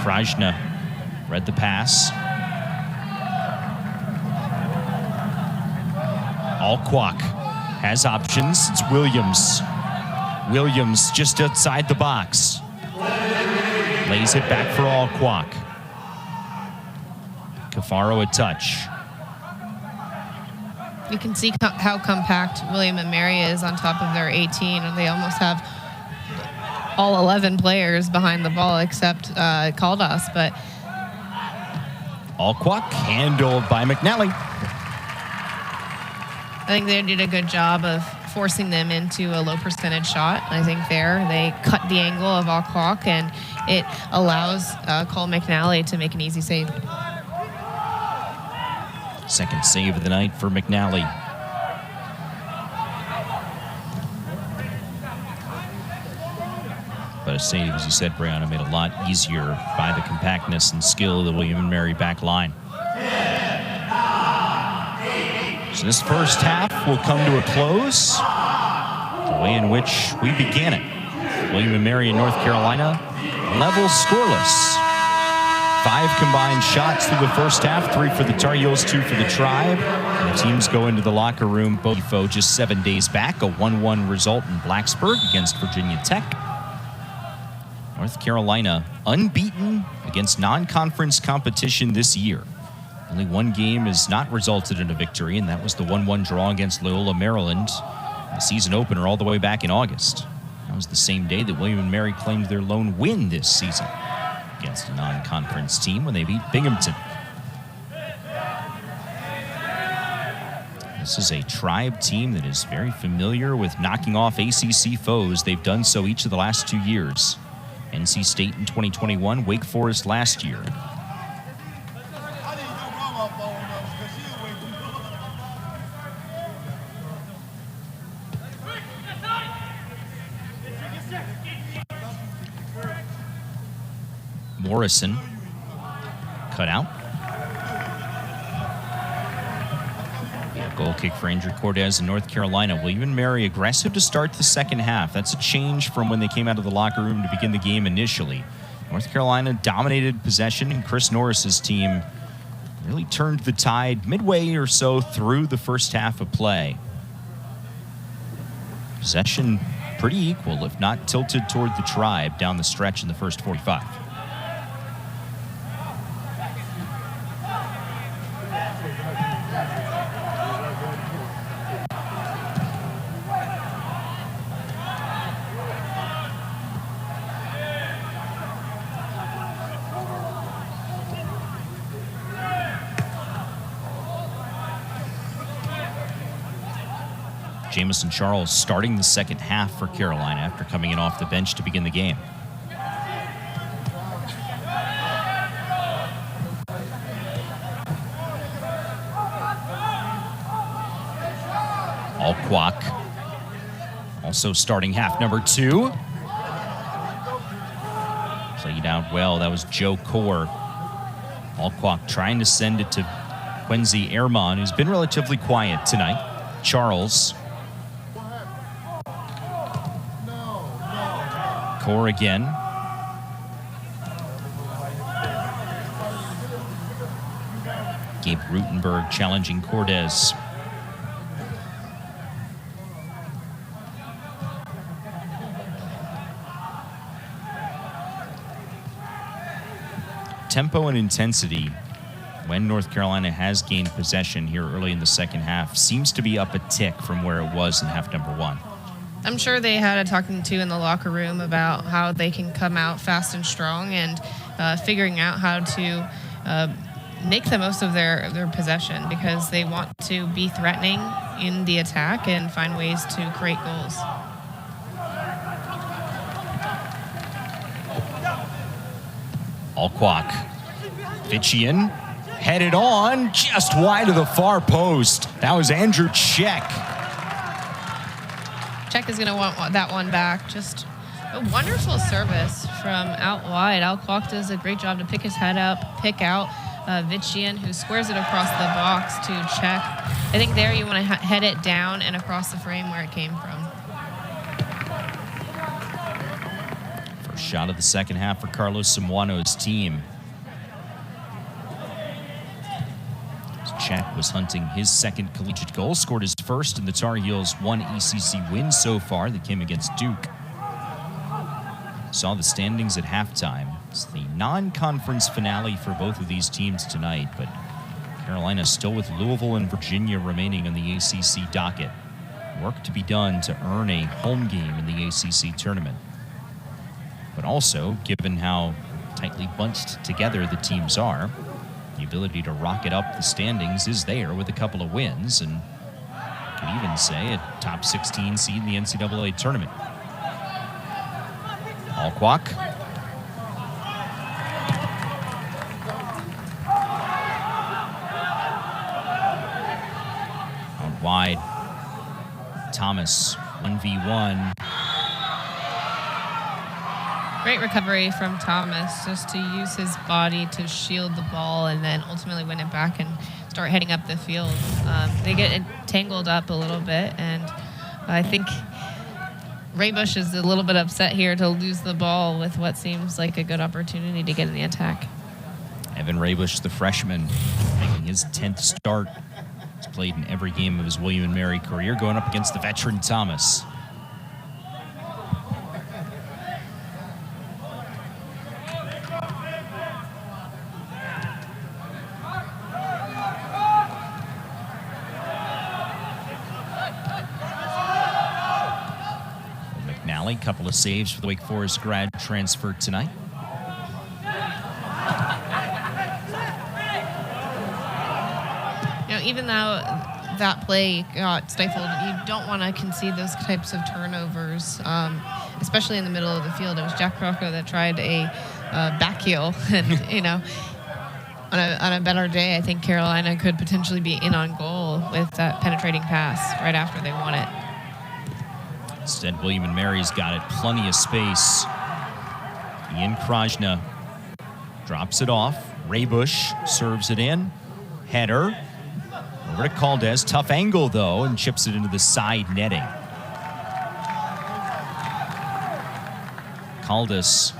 Speaker 1: Krajna read the pass. Alquak has options. It's Williams. Williams just outside the box. Lays it back for Alquak. Cafaro a touch.
Speaker 2: You can see how compact William & Mary is on top of their 18, and they almost have all 11 players behind the ball except Caldas, but
Speaker 1: Alquak handled by McNally.
Speaker 2: I think they did a good job of forcing them into a low percentage shot. I think they cut the angle of Alquak, and it allows Cole McNally to make an easy save.
Speaker 1: Second save of the night for McNally. But a save, as you said, Brianna, made a lot easier by the compactness and skill of the William & Mary back line. So this first half will come to a close the way in which we began it. William & Mary in North Carolina, level scoreless. 5 combined shots through the first half, 3 for the Tar Heels, 2 for the Tribe. And the teams go into the locker room, both just 7 days back, a 1-1 result in Blacksburg against Virginia Tech. North Carolina unbeaten against non-conference competition this year. Only one game has not resulted in a victory, and that was the 1-1 draw against Loyola, Maryland, the season opener all the way back in August. That was the same day that William & Mary claimed their lone win this season against a non-conference team when they beat Binghamton. This is a Tribe team that is very familiar with knocking off ACC foes. They've done so each of the last 2 years. NC State in 2021, Wake Forest last year. Morrison cut out. A goal kick for Andrew Cortez in North Carolina. William & Mary aggressive to start the second half. That's a change from when they came out of the locker room to begin the game initially. North Carolina dominated possession, and Chris Norris's team really turned the tide midway or so through the first half of play. Possession pretty equal, if not tilted toward the Tribe down the stretch in the first 45. Jamison Charles starting the second half for Carolina after coming in off the bench to begin the game. Alquak also starting half number 2. Played out well. That was Joe Core. Alquak trying to send it to Quincy Ehrman, who's been relatively quiet tonight. Charles. Core again. Gabe Rutenberg challenging Cordes. Tempo and intensity when North Carolina has gained possession here early in the second half seems to be up a tick from where it was in half number 1.
Speaker 2: I'm sure they had a talking to in the locker room about how they can come out fast and strong and figuring out how to make the most of their possession, because they want to be threatening in the attack and find ways to create goals.
Speaker 1: Alquak. Fitchian headed on just wide of the far post. That was Andrew Czech.
Speaker 2: Czech is going to want that one back. Just a wonderful service from out wide. Alquak does a great job to pick his head up, pick out Fitchian, who squares it across the box to Czech. I think there you want to head it down and across the frame where it came from.
Speaker 1: Shot of the second half for Carlos Samuano's team. Czech was hunting his second collegiate goal, scored his first in the Tar Heels' one ACC win so far that came against Duke. Saw the standings at halftime. It's the non-conference finale for both of these teams tonight, but Carolina still with Louisville and Virginia remaining on the ACC docket. Work to be done to earn a home game in the ACC tournament. But also, given how tightly bunched together the teams are, the ability to rocket up the standings is there with a couple of wins, and could even say a top 16 seed in the NCAA tournament. Alquak. Out wide. Thomas, 1v1.
Speaker 2: Great recovery from Thomas, just to use his body to shield the ball and then ultimately win it back and start heading up the field. They get tangled up a little bit, and I think Raybush is a little bit upset here to lose the ball with what seems like a good opportunity to get in the attack.
Speaker 1: Evan Raybush, the freshman, making his 10th start. He's played in every game of his William & Mary career, going up against the veteran Thomas. Couple of saves for the Wake Forest grad transfer tonight.
Speaker 2: You know, even though that play got stifled, you don't want to concede those types of turnovers, especially in the middle of the field. It was Jack Rocco that tried a back heel, and you know, on a better day, I think Carolina could potentially be in on goal with that penetrating pass right after they won it.
Speaker 1: Instead, William & Mary's got it. Plenty of space. Ian Krajna drops it off. Raybush serves it in. Header. Over to Caldes. Tough angle, though, and chips it into the side netting. Caldes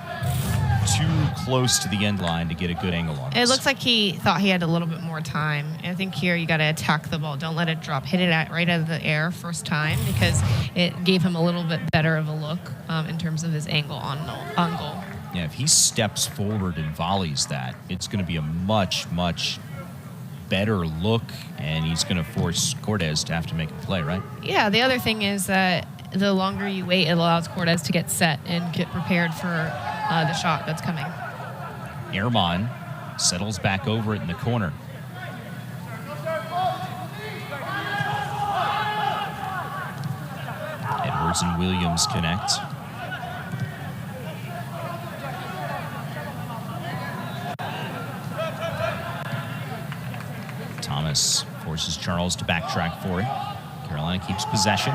Speaker 1: too close to the end line to get a good angle on this.
Speaker 2: It looks like he thought he had a little bit more time. I think here you got to attack the ball. Don't let it drop. Hit it right out of the air first time, because it gave him a little bit better of a look in terms of his angle on goal.
Speaker 1: Yeah, if he steps forward and volleys that, it's going to be a much, much better look, and he's going to force Cordes to have to make a play, right?
Speaker 2: Yeah, the other thing is that the longer you wait, it allows Cordes to get set and get prepared for the shot that's coming.
Speaker 1: Ehrman settles back over it in the corner. Edwards and Williams connect. Thomas forces Charles to backtrack for it. Carolina keeps possession.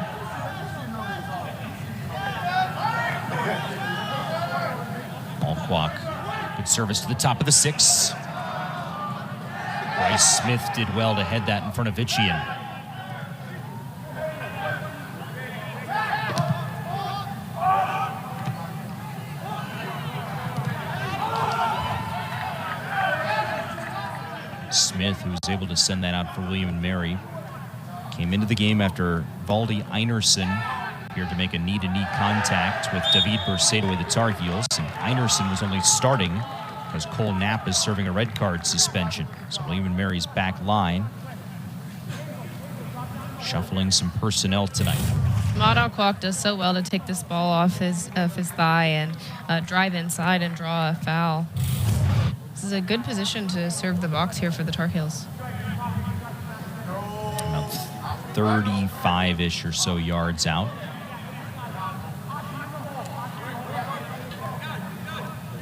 Speaker 1: Alquak, good service to the top of the 6. Bryce Smith did well to head that in front of Vitchian. Smith, who was able to send that out for William and Mary, came into the game after Valdi Einerson appeared to make a knee-to-knee contact with David Burcedo with the Tar Heels, and Einerson was only starting because Cole Knapp is serving a red card suspension. So William and Mary's back line shuffling some personnel tonight.
Speaker 2: Maud Alquak does so well to take this ball off his thigh and drive inside and draw a foul. This is a good position to serve the box here for the Tar Heels.
Speaker 1: About 35-ish or so yards out.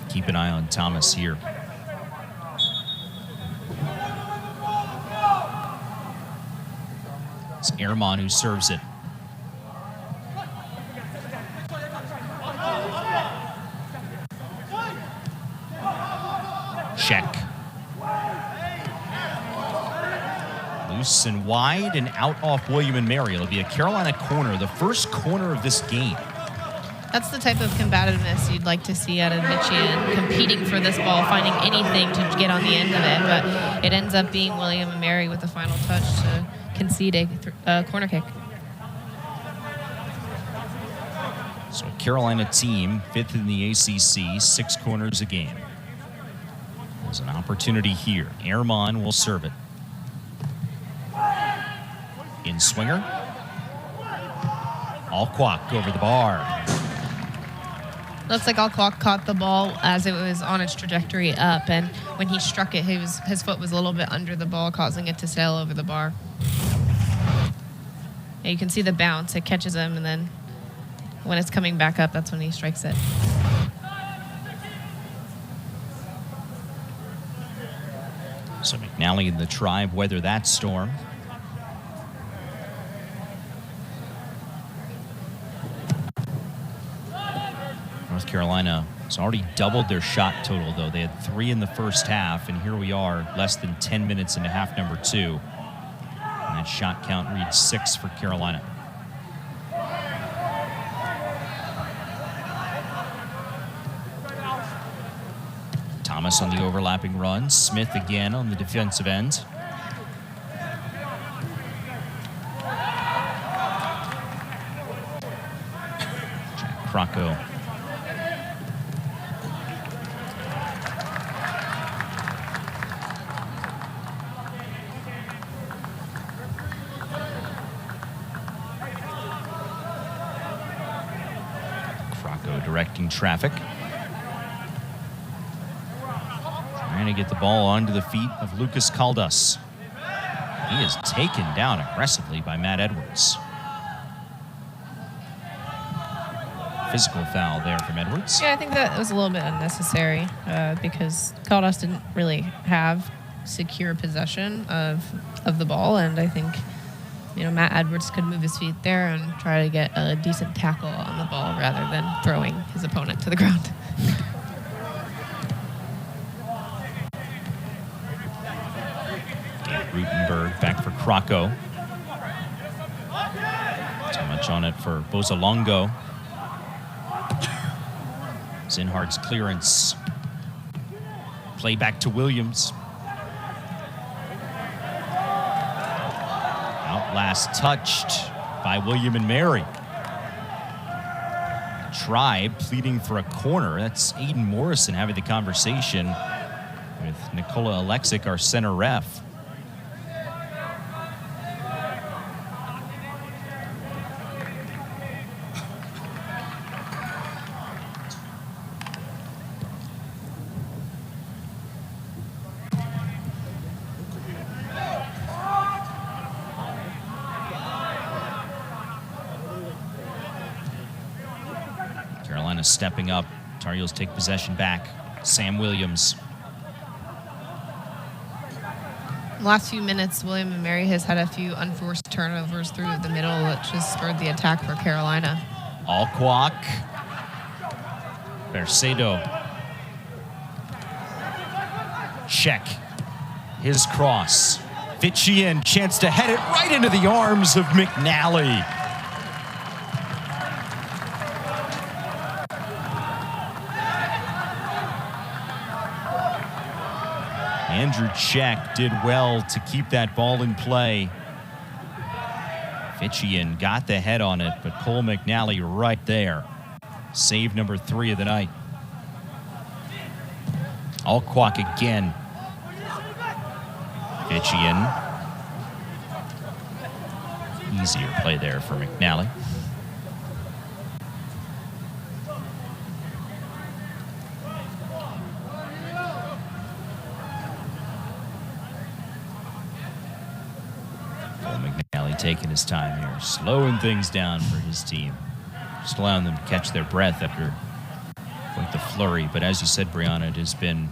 Speaker 1: Keep an eye on Thomas here. It's Ehrman who serves it. Check. Loose and wide and out off William and Mary. It'll be a Carolina corner, the first corner of this game.
Speaker 2: That's the type of combativeness you'd like to see out of Vitchian, competing for this ball, finding anything to get on the end of it. But it ends up being William and Mary with the final touch to concede a corner kick.
Speaker 1: So Carolina team, 5th in the ACC, 6 corners a game. There's an opportunity here. Ehrman will serve it. In swinger. Alquak over the bar.
Speaker 2: Looks like Alquak caught the ball as it was on its trajectory up, and when he struck it, his foot was a little bit under the ball, causing it to sail over the bar. Yeah, you can see the bounce. It catches him, and then when it's coming back up, that's when he strikes it.
Speaker 1: So McNally and the Tribe weather that storm. North Carolina has already doubled their shot total, though. They had 3 in the first half, and here we are, less than 10 minutes into half number 2. And that shot count reads 6 for Carolina. Thomas on the overlapping run. Smith again on the defensive end. Jack Crocco. Crocco directing traffic. Trying to get the ball onto the feet of Lucas Caldas. He is taken down aggressively by Matt Edwards. Physical foul there from Edwards.
Speaker 2: Yeah, I think that was a little bit unnecessary because Caldas didn't really have secure possession of the ball, and I think Matt Edwards could move his feet there and try to get a decent tackle on the ball rather than throwing his opponent to the ground.
Speaker 1: Rutenberg back for Crocco. Too much on it for Bozalongo. Zinhardt's clearance. Play back to Williams. Out last touched by William and Mary. Tribe pleading for a corner. That's Aiden Morrison having the conversation with Nikola Alexic, our center ref. Carolina stepping up. Tar Heels take possession back. Sam Williams.
Speaker 2: In the last few minutes, William & Mary has had a few unforced turnovers through the middle that just spurred the attack for Carolina.
Speaker 1: Alquak. Bercedo. Check. His cross. Vitchian, chance to head it right into the arms of McNally. Andrew Check did well to keep that ball in play. Vitchian got the head on it, but Cole McNally right there. Save number 3 of the night. Alquak again. Vitchian. Easier play there for McNally. McNally taking his time here, slowing things down for his team. Just allowing them to catch their breath after quite the flurry. But as you said, Brianna, it has been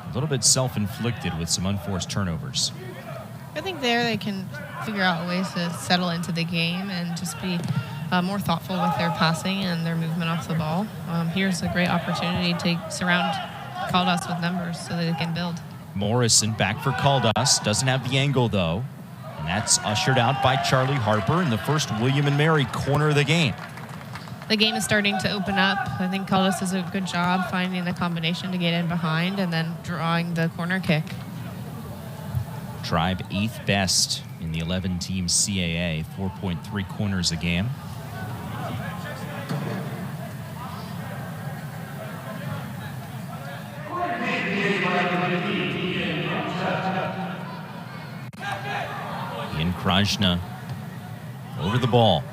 Speaker 1: a little bit self-inflicted with some unforced turnovers.
Speaker 2: I think there they can figure out ways to settle into the game and just be more thoughtful with their passing and their movement off the ball. Here's a great opportunity to surround Caldas with numbers so that they can build.
Speaker 1: Morrison back for Caldas. Doesn't have the angle, though. And that's ushered out by Charlie Harper in the first William & Mary corner of the game.
Speaker 2: The game is starting to open up. I think Caldas does a good job finding the combination to get in behind and then drawing the corner kick.
Speaker 1: Tribe 8th best in the 11-team CAA, 4.3 corners a game. Ian Krajna over the ball.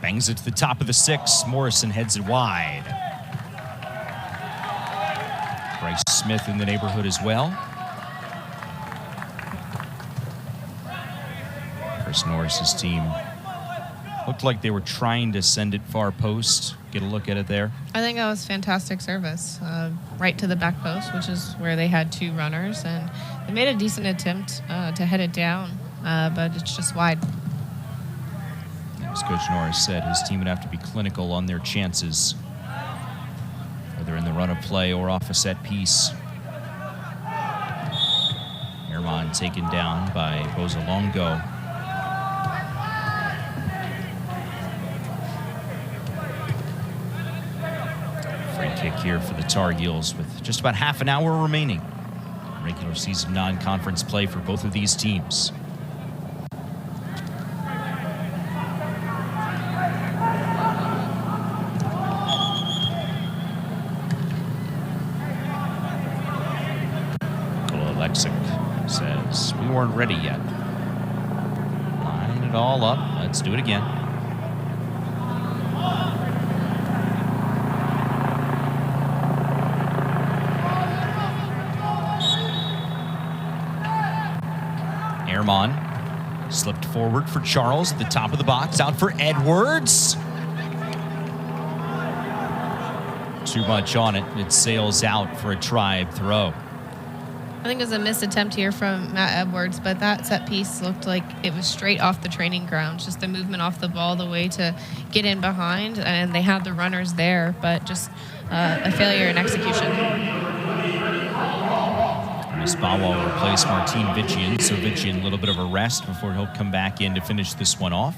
Speaker 1: Bangs it to the top of the 6. Morrison heads it wide. Bryce Smith in the neighborhood as well. Chris Norris's team looked like they were trying to send it far post. Get a look at it there.
Speaker 2: I think that was fantastic service. Right to the back post, which is where they had 2 runners. And they made a decent attempt to head it down, but it's just wide.
Speaker 1: As Coach Norris said, his team would have to be clinical on their chances, whether in the run of play or off a set piece. Herman taken down by Bozalongo. Free kick here for the Tar Heels with just about half an hour remaining. Regular season non-conference play for both of these teams. Says, we weren't ready yet. Line it all up. Let's do it again. Ehrman slipped forward for Charles at the top of the box. Out for Edwards. Too much on it. It sails out for a Tribe throw.
Speaker 2: I think it was a missed attempt here from Matt Edwards, but that set piece looked like it was straight off the training ground. Just the movement off the ball, the way to get in behind, and they had the runners there, but just a failure in execution.
Speaker 1: Miss Bawa will replace Martin Vitchian, so Vitchian a little bit of a rest before he'll come back in to finish this one off.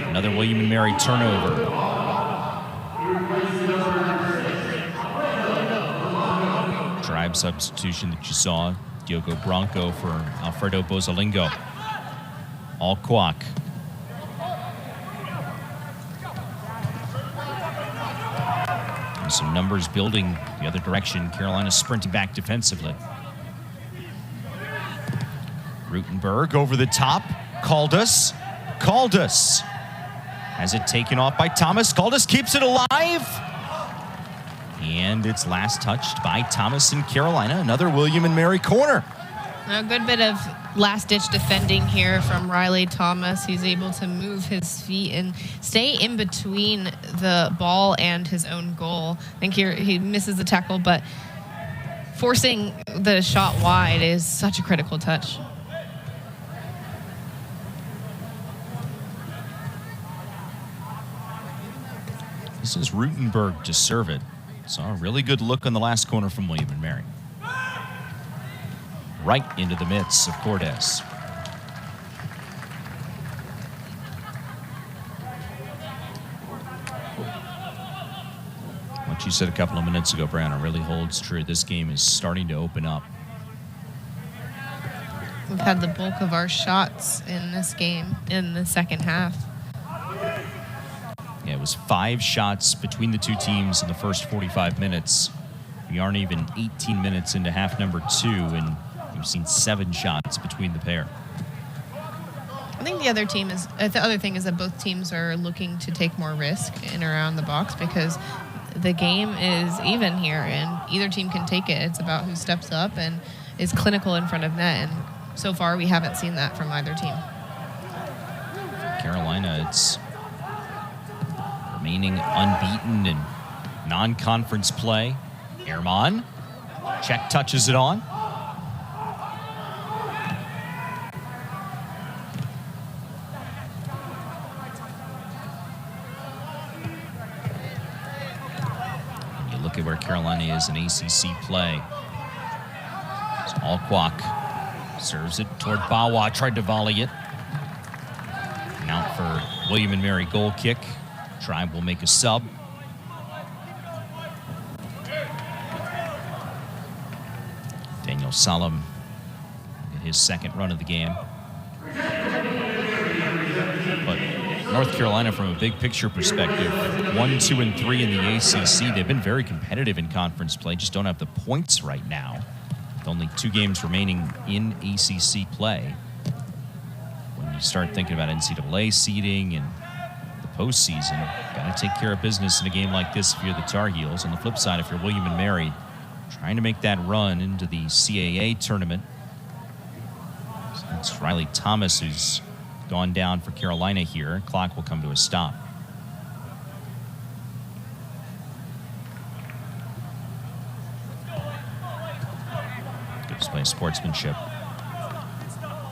Speaker 1: Another William & Mary turnover. Tribe substitution that you saw, Diogo Branco for Alfredo Bozalingo. Alquak. And some numbers building the other direction. Carolina sprinting back defensively. Rutenberg over the top. Caldas. Has it taken off by Thomas. Caldas keeps it alive. And it's last touched by Thomas in Carolina. Another William & Mary corner.
Speaker 2: A good bit of last-ditch defending here from Riley Thomas. He's able to move his feet and stay in between the ball and his own goal. I think here he misses the tackle, but forcing the shot wide is such a critical touch.
Speaker 1: This is Rutenberg to serve it. Saw a really good look on the last corner from William and Mary. Right into the midst of Cordes. What you said a couple of minutes ago, Brianna, really holds true. This game is starting to open up.
Speaker 2: We've had the bulk of our shots in this game in the second half.
Speaker 1: Yeah, it was 5 shots between the two teams in the first 45 minutes. We aren't even 18 minutes into half number 2, and we've seen 7 shots between the pair.
Speaker 2: I think the other thing is that both teams are looking to take more risk in around the box because the game is even here, and either team can take it. It's about who steps up and is clinical in front of net, and so far we haven't seen that from either team.
Speaker 1: Carolina, it's remaining unbeaten in non-conference play. Ehrman, check touches it on. Look at where Carolina is in ACC play. So Alquak serves it toward Bawa, tried to volley it. And out for William and Mary goal kick. Tribe will make a sub. Daniel Salam in his second run of the game. But North Carolina, from a big picture perspective, 1, 2, and 3 in the ACC. They've been very competitive in conference play, just don't have the points right now. With only 2 games remaining in ACC play. When you start thinking about NCAA seeding and the postseason, got to take care of business in a game like this if you're the Tar Heels. On the flip side, if you're William and Mary, trying to make that run into the CAA tournament. So it's Riley Thomas who's gone down for Carolina here. Clock will come to a stop. Good display of sportsmanship.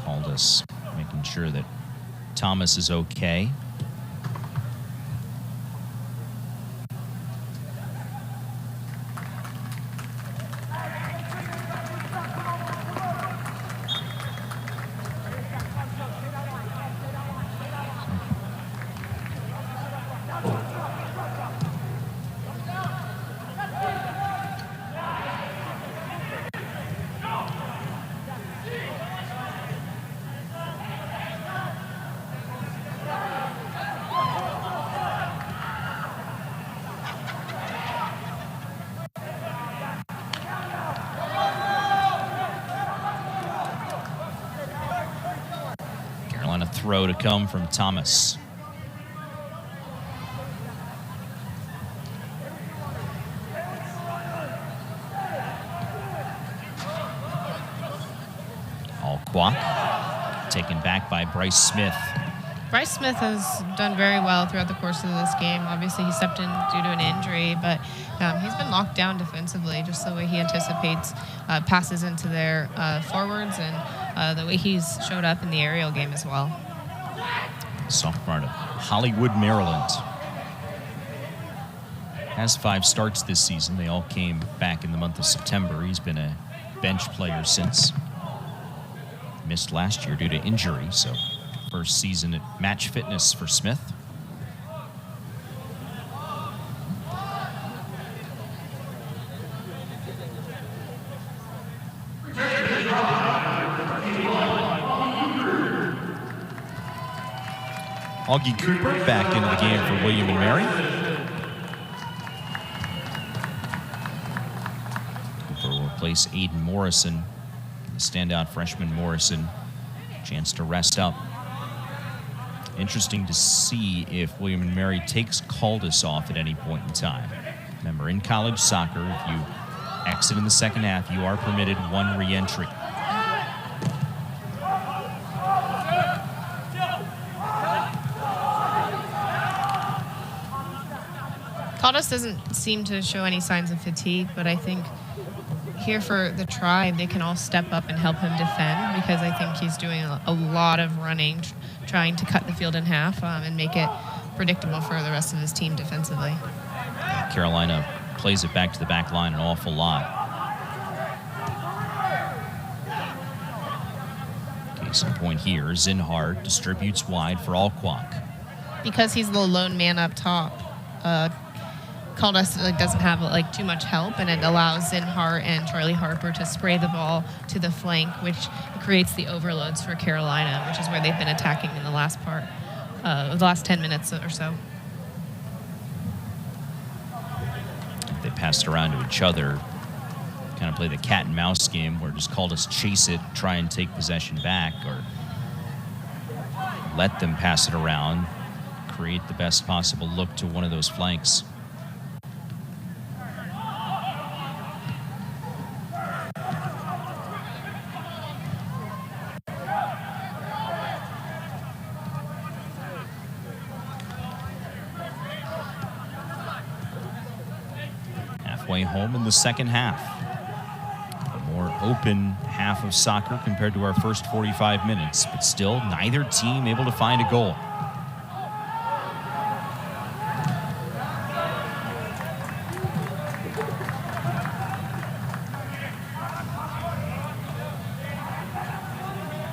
Speaker 1: Called us, making sure that Thomas is okay. Throw to come from Thomas. Alquak taken back by Bryce Smith.
Speaker 2: Bryce Smith has done very well throughout the course of this game. Obviously, he stepped in due to an injury, but he's been locked down defensively, just the way he anticipates passes into their forwards and the way he's showed up in the aerial game as well.
Speaker 1: Sophomore out of Hollywood, Maryland. Has 5 starts this season. They all came back in the month of September. He's been a bench player since. Missed last year due to injury, so first season at match fitness for Smith. Augie Cooper back into the game for William and Mary. Cooper will replace Aiden Morrison. The standout freshman Morrison. Chance to rest up. Interesting to see if William and Mary takes Caldas off at any point in time. Remember, in college soccer, if you exit in the second half, you are permitted 1 re-entry.
Speaker 2: Caldas doesn't seem to show any signs of fatigue, but I think here for the Tribe, they can all step up and help him defend, because I think he's doing a lot of running, trying to cut the field in half and make it predictable for the rest of his team defensively.
Speaker 1: Carolina plays it back to the back line an awful lot. Case in point here, Zinhard distributes wide for Alquak.
Speaker 2: Because he's the lone man up top, Caldas doesn't have too much help, and it allows Zinhart and Charlie Harper to spray the ball to the flank, which creates the overloads for Carolina, which is where they've been attacking in the last 10 minutes or so.
Speaker 1: They passed around to each other, kind of play the cat and mouse game where just Caldas chase it, try and take possession back, or let them pass it around, create the best possible look to one of those flanks. Halfway home in the second half. A more open half of soccer compared to our first 45 minutes, but still neither team able to find a goal.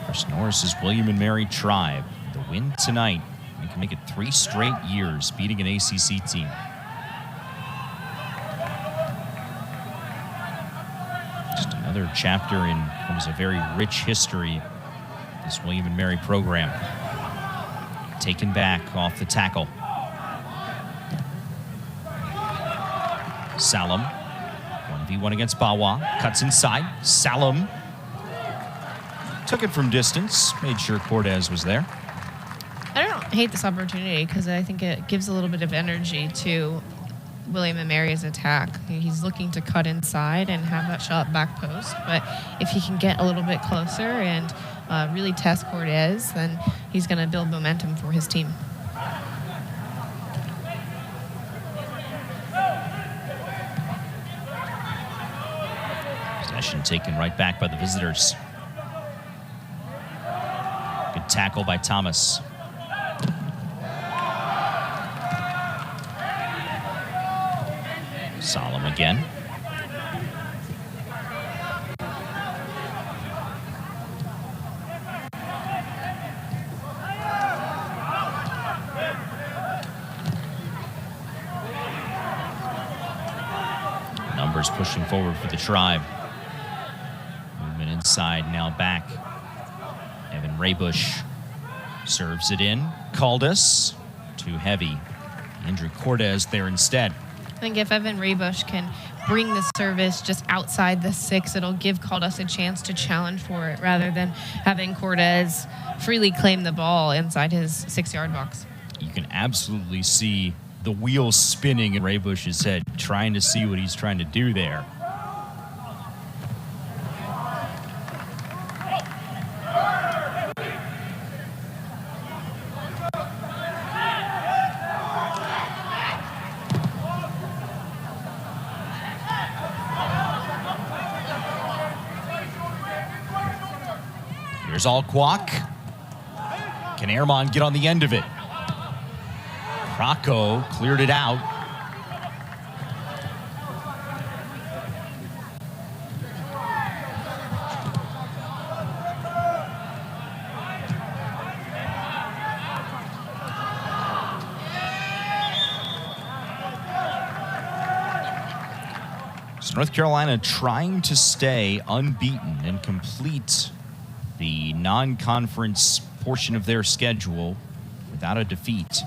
Speaker 1: First Norris's William & Mary Tribe. The win tonight, they can make it 3 straight years beating an ACC team. Another chapter in what was a very rich history, this William & Mary program. Taken back off the tackle. Salem, 1v1 against Bawa, cuts inside. Salem took it from distance, made sure Cortez was there.
Speaker 2: I don't hate this opportunity because I think it gives a little bit of energy to William & Mary's attack. He's looking to cut inside and have that shot back post, but if he can get a little bit closer and really test Cortez, then he's going to build momentum for his team.
Speaker 1: Possession taken right back by the visitors. Good tackle by Thomas. Salem again. Numbers pushing forward for the Tribe. Movement inside, now back. Evan Raybush serves it in. Caldas, too heavy. Andrew Cortez there instead.
Speaker 2: I think if Evan Raybush can bring the service just outside the 6, it'll give Caldas a chance to challenge for it rather than having Cortez freely claim the ball inside his 6-yard box.
Speaker 1: You can absolutely see the wheels spinning in Raybush's head, trying to see what he's trying to do there. Here's Alquak. Can Airmon get on the end of it? Rocco cleared it out. So North Carolina trying to stay unbeaten and complete the non-conference portion of their schedule without a defeat.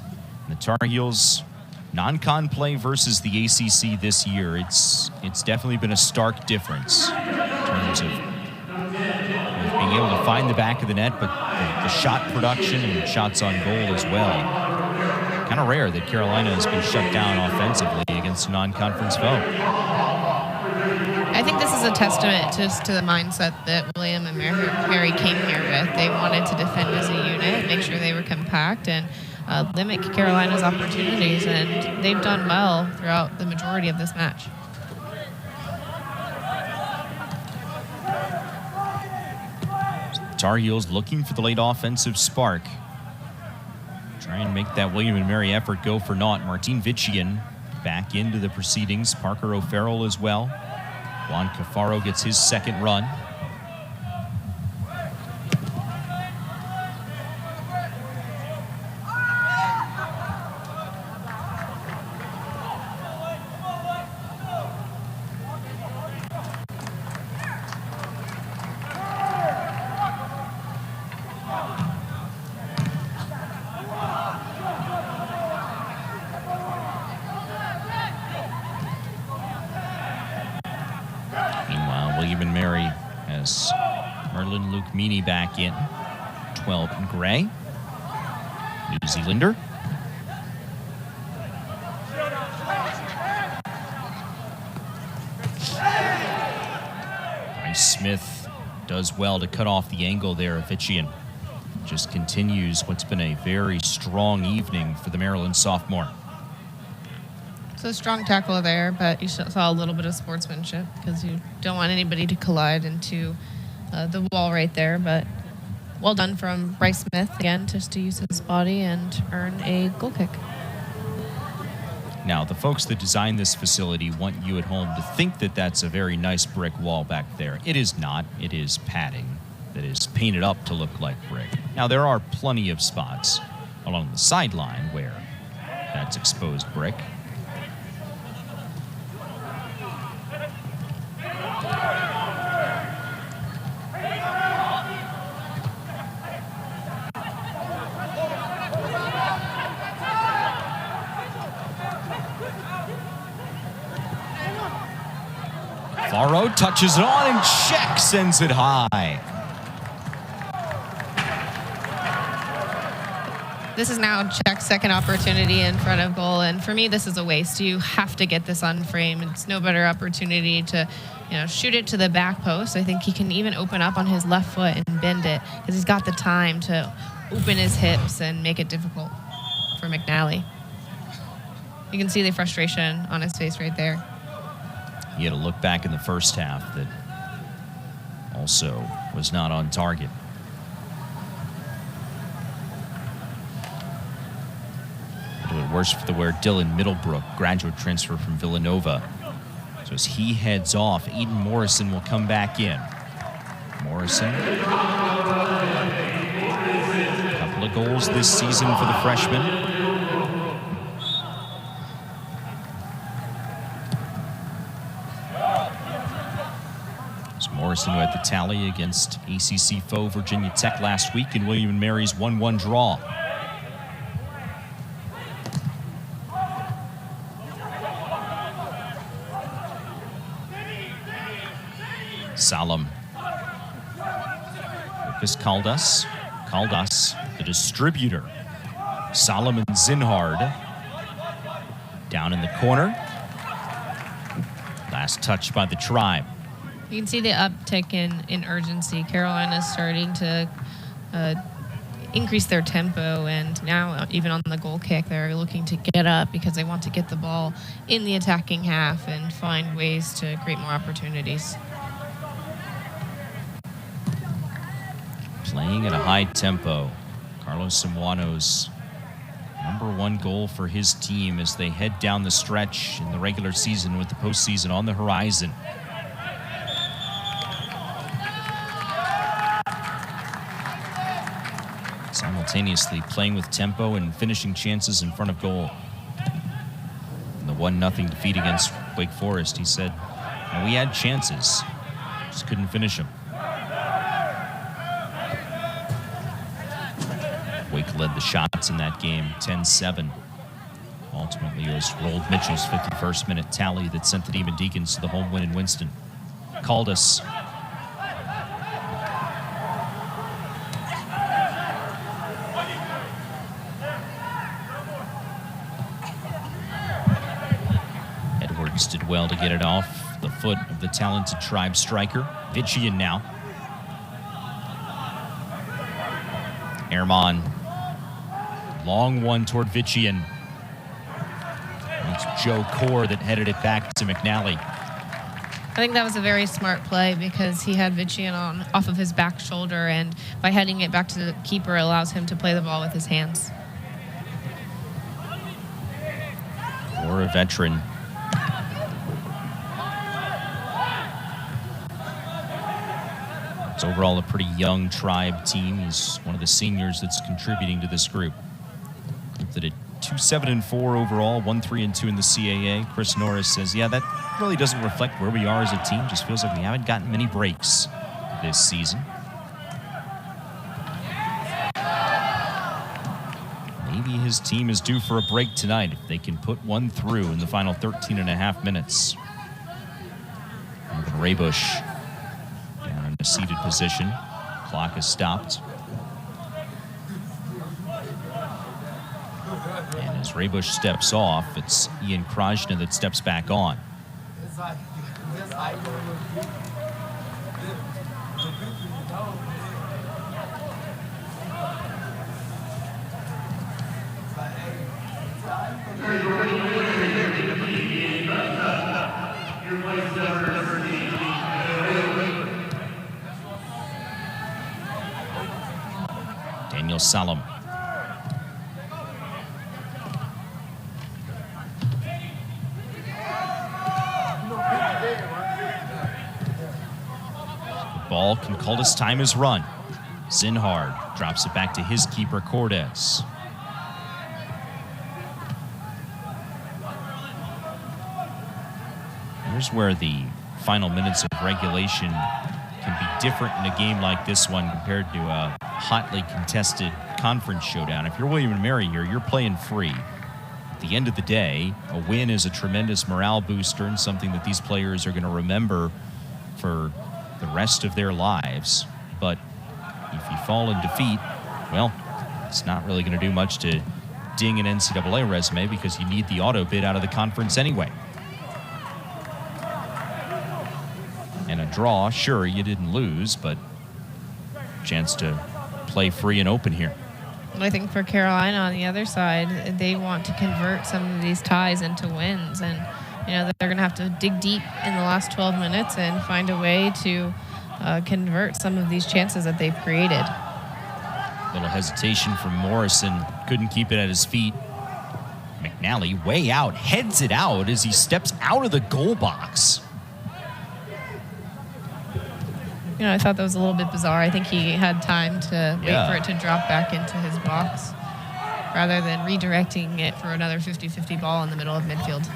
Speaker 1: And the Tar Heels non-con play versus the ACC this year, it's definitely been a stark difference in terms of being able to find the back of the net, but the shot production and shots on goal as well. Kind of rare that Carolina has been shut down offensively against a non-conference foe.
Speaker 2: I think this is a testament just to the mindset that William and Mary came here with. They wanted to defend as a unit, make sure they were compact, and limit Carolina's opportunities, and they've done well throughout the majority of this match.
Speaker 1: Tar Heels looking for the late offensive spark. Try and make that William & Mary effort go for naught. Martin Vitchian back into the proceedings. Parker O'Farrell as well. Juan Cafaro gets his second run. William & Mary has Merlin Luke Meany back in. 12 in gray. New Zealander. Bryce Smith does well to cut off the angle there of Vitchian. Just continues what's been a very strong evening for the Maryland sophomore.
Speaker 2: So strong tackle there, but you saw a little bit of sportsmanship because you don't want anybody to collide into the wall right there. But well done from Bryce Smith, again, just to use his body and earn a goal kick.
Speaker 1: Now, the folks that designed this facility want you at home to think that that's a very nice brick wall back there. It is not. It is padding that is painted up to look like brick. Now, there are plenty of spots along the sideline where that's exposed brick. Faro touches it on and check, sends it high.
Speaker 2: This is now Check's second opportunity in front of goal, and for me, this is a waste. You have to get this on frame. It's no better opportunity to, shoot it to the back post. I think he can even open up on his left foot and bend it because he's got the time to open his hips and make it difficult for McNally. You can see the frustration on his face right there.
Speaker 1: He had a look back in the first half that also was not on target. A little bit worse for the wear. Dylan Middlebrook, graduate transfer from Villanova. So as he heads off, Eden Morrison will come back in. Morrison. A couple of goals this season for the freshman. Morrison, who had the tally against ACC foe Virginia Tech last week in William & Mary's 1-1 draw. Salem. Lucas Caldas, the distributor. Solomon Zinhard down in the corner. Last touch by the Tribe.
Speaker 2: You can see the uptick in urgency. Carolina's starting to increase their tempo, and now even on the goal kick, they're looking to get up because they want to get the ball in the attacking half and find ways to create more opportunities.
Speaker 1: Playing at a high tempo. Carlos Samuano's #1 goal for his team as they head down the stretch in the regular season with the postseason on the horizon. Simultaneously playing with tempo and finishing chances in front of goal. In the 1-0 defeat against Wake Forest, he said, we had chances, just couldn't finish them. Wake led the shots in that game, 10-7. Ultimately, it was Rold Mitchell's 51st minute tally that sent the Demon Deacons to the home win in Winston. Caldas. Edwards did well to get it off the foot of the talented Tribe striker. Vitchian now. Ehrman Long one toward Vician. It's Joe Core that headed it back to McNally.
Speaker 2: I think that was a very smart play because he had Vician off of his back shoulder, and by heading it back to the keeper allows him to play the ball with his hands.
Speaker 1: Or a veteran. It's overall a pretty young Tribe team. He's one of the seniors that's contributing to this group. Group that had 2-7-4 overall, 1-3-2 in the CAA. Chris Norris says, yeah, that really doesn't reflect where we are as a team. Just feels like we haven't gotten many breaks this season. Maybe his team is due for a break tonight if they can put one through in the final 13 and a half minutes. Raybush down in a seated position. Clock is stopped. And as Raybush steps off, it's Ian Krajna that steps back on. Daniel Salem. Ball, Concultus time is run. Zinhard drops it back to his keeper, Cordes. Here's where the final minutes of regulation can be different in a game like this one compared to a hotly contested conference showdown. If you're William & Mary here, you're playing free. At the end of the day, a win is a tremendous morale booster and something that these players are going to remember for the rest of their lives. But if you fall in defeat, well, it's not really going to do much to ding an NCAA resume because you need the auto bid out of the conference anyway. And a draw, sure, you didn't lose, but chance to play free and open here.
Speaker 2: I think for Carolina on the other side, they want to convert some of these ties into wins, and they're going to have to dig deep in the last 12 minutes and find a way to convert some of these chances that they've created.
Speaker 1: Little hesitation from Morrison, couldn't keep it at his feet. McNally way out, heads it out as he steps out of the goal box.
Speaker 2: I thought that was a little bit bizarre. I think he had time to wait for it to drop back into his box rather than redirecting it for another 50-50 ball in the middle of midfield.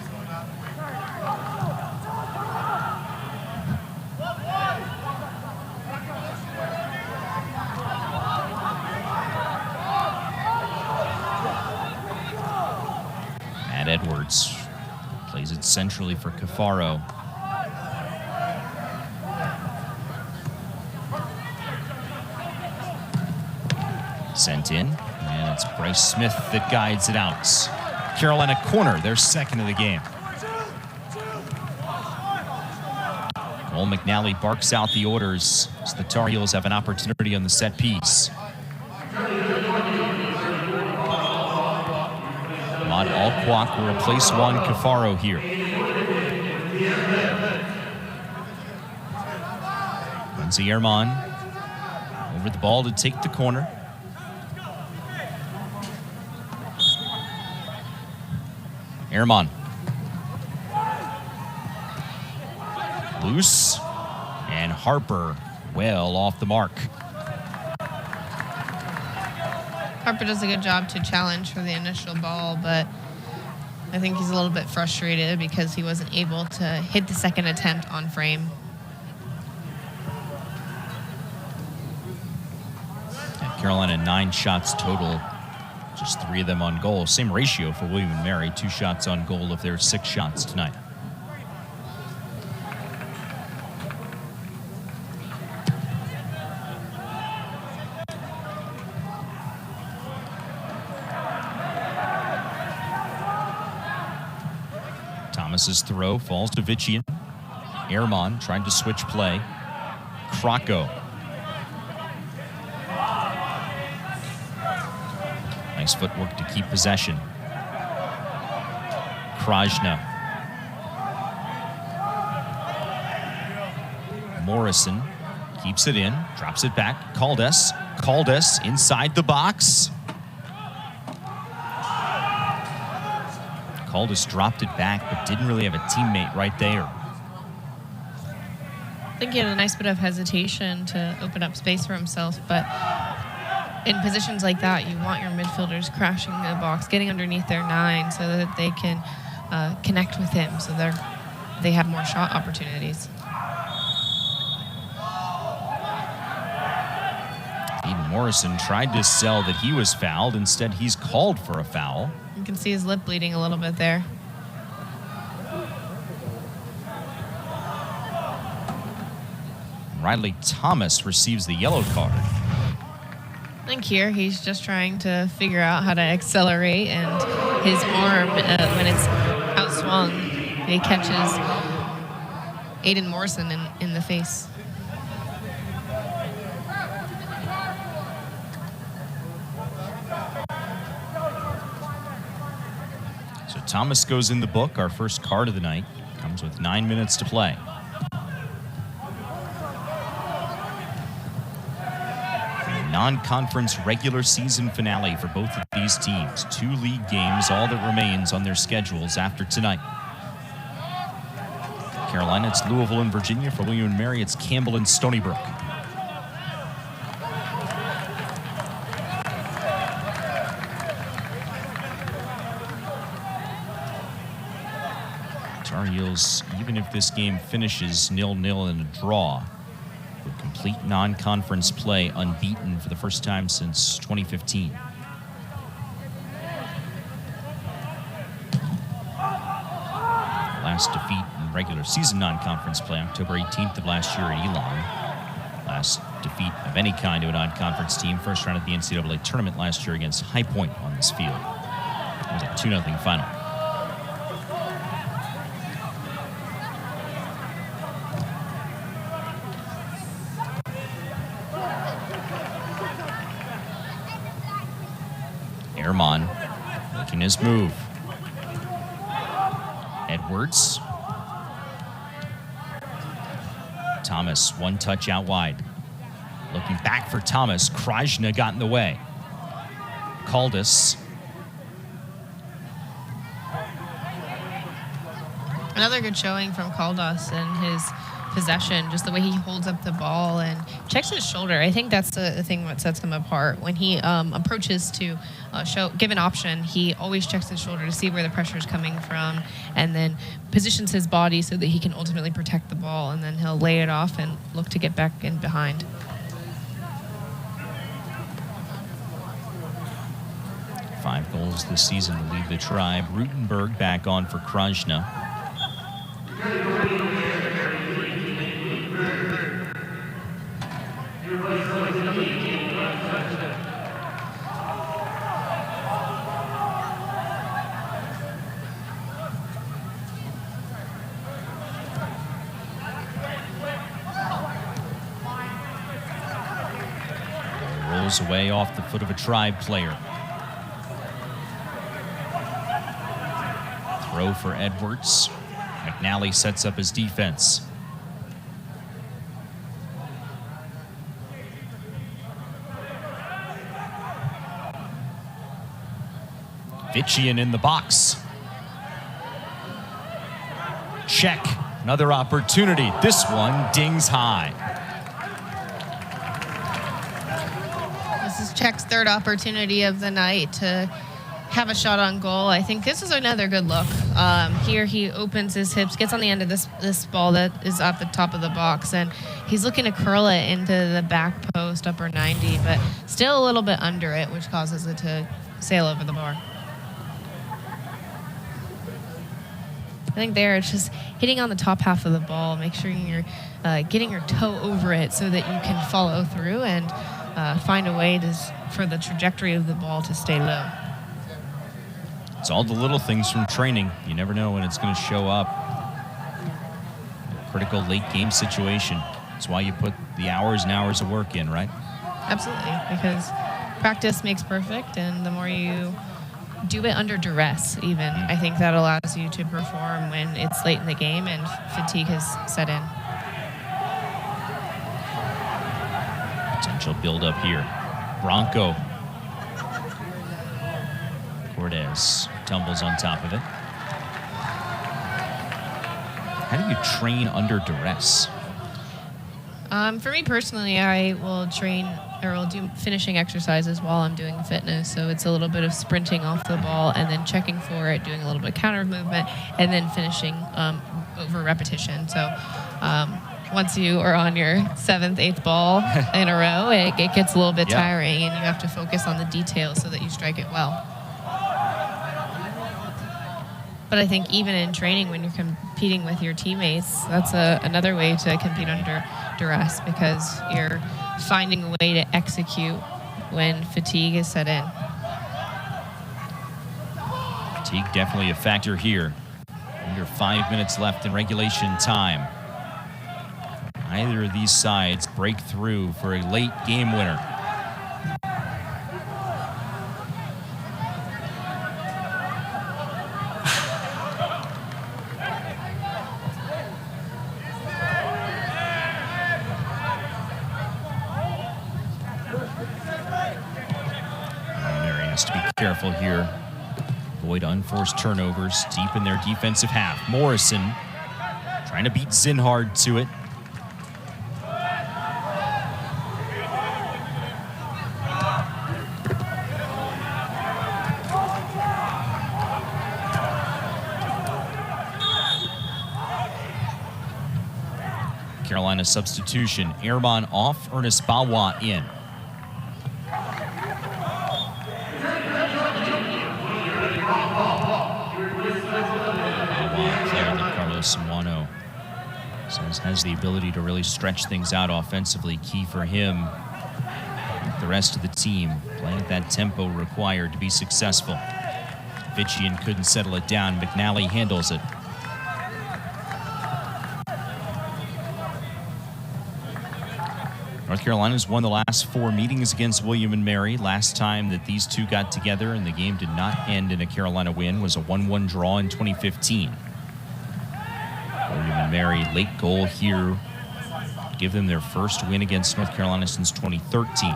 Speaker 2: Matt
Speaker 1: Edwards plays it centrally for Cafaro. Sent in, and it's Bryce Smith that guides it out. Carolina corner, their second of the game. Cole McNally barks out the orders as the Tar Heels have an opportunity on the set piece. Ahmad Alquak will replace Juan Cafaro here. Lindsay Ehrman over the ball to take the corner. Ehrman. Loose. And Harper well off the mark.
Speaker 2: Harper does a good job to challenge for the initial ball, but I think he's a little bit frustrated because he wasn't able to hit the second attempt on frame.
Speaker 1: And Carolina 9 shots total. Just 3 of them on goal. Same ratio for William & Mary, 2 shots on goal of their 6 shots tonight. Thomas's throw falls to Vician. Ehrman trying to switch play. Krocko. Nice footwork to keep possession. Krajna. Morrison keeps it in, drops it back. Caldas inside the box. Caldas dropped it back, but didn't really have a teammate right there.
Speaker 2: I think he had a nice bit of hesitation to open up space for himself, but in positions like that, you want your midfielders crashing the box, getting underneath their 9 so that they can connect with him, so they have more shot opportunities.
Speaker 1: Eden Morrison tried to sell that he was fouled. Instead, he's called for a foul.
Speaker 2: You can see his lip bleeding a little bit there.
Speaker 1: Riley Thomas receives the yellow card.
Speaker 2: I think here he's just trying to figure out how to accelerate, and his arm, when it's outswung, he catches Eden Morrison in the face.
Speaker 1: So Thomas goes in the book. Our first card of the night comes with 9 minutes to play. Non-conference regular season finale for both of these teams. 2 league games, all that remains on their schedules after tonight. Carolina, it's Louisville and Virginia. For William & Mary, it's Campbell and Stony Brook. Tar Heels, even if this game finishes 0-0 in a draw, would complete non-conference play unbeaten for the first time since 2015. Last defeat in regular season non-conference play, October 18th of last year at Elon. Last defeat of any kind to a non-conference team, first round of the NCAA tournament last year against High Point on this field. It was a 2-0 final. Ehrman making his move. Edwards. Thomas, one touch out wide. Looking back for Thomas. Krajna got in the way. Caldas.
Speaker 2: Another good showing from Caldas in his possession, just the way he holds up the ball and checks his shoulder. I think that's the thing that sets him apart. When he approaches to give an option, he always checks his shoulder to see where the pressure is coming from, and then positions his body so that he can ultimately protect the ball, and then he'll lay it off and look to get back in behind.
Speaker 1: Five goals this season to lead the Tribe. Rutenberg back on for Krajna. Rolls away off the foot of a Tribe player. Throw for Edwards. McNally sets up his defense. Vitchian in the box. Check. Another opportunity. This one dings high.
Speaker 2: This is Czech's third opportunity of the night to have a shot on goal. I think this is another good look. Here he opens his hips, gets on the end of this ball that is at the top of the box, and he's looking to curl it into the back post, upper 90, but still a little bit under it, which causes it to sail over the bar. I think there it's just hitting on the top half of the ball, make sure you're getting your toe over it so that you can follow through and find a way for the trajectory of the ball to stay low.
Speaker 1: It's all the little things from training. You never know when it's going to show up. A critical late game situation. That's why you put the hours and hours of work in, right?
Speaker 2: Absolutely, because practice makes perfect, and the more you do it under duress even, I think that allows you to perform when it's late in the game and fatigue has set in.
Speaker 1: Potential build-up here. Bronco. Cortez tumbles on top of it. How do you train under duress?
Speaker 2: For me personally, I will train or will do finishing exercises while I'm doing fitness. So it's a little bit of sprinting off the ball and then checking for it, doing a little bit of counter movement, and then finishing over repetition. So once you are on your 7th, 8th ball in a row, it gets a little bit tiring, and you have to focus on the details so that you strike it well. But I think even in training, when you're competing with your teammates, that's another way to compete under duress, because you're finding a way to execute when fatigue is set in.
Speaker 1: Fatigue definitely a factor here. Under 5 minutes left in regulation time. Neither of these sides break through for a late game winner. Careful here. Avoid unforced turnovers deep in their defensive half. Morrison trying to beat Zinhard to it. Carolina substitution. Ehrman off, Ernest Bawa in. Samuano says has the ability to really stretch things out offensively. Key for him, like the rest of the team, playing at that tempo required to be successful. Vitchian couldn't settle it down. McNally handles it. North Carolina's won the last 4 meetings against William and Mary. Last time that these two got together and the game did not end in a Carolina win was a 1-1 draw in 2015. William and Mary late goal here to give them their first win against North Carolina since 2013.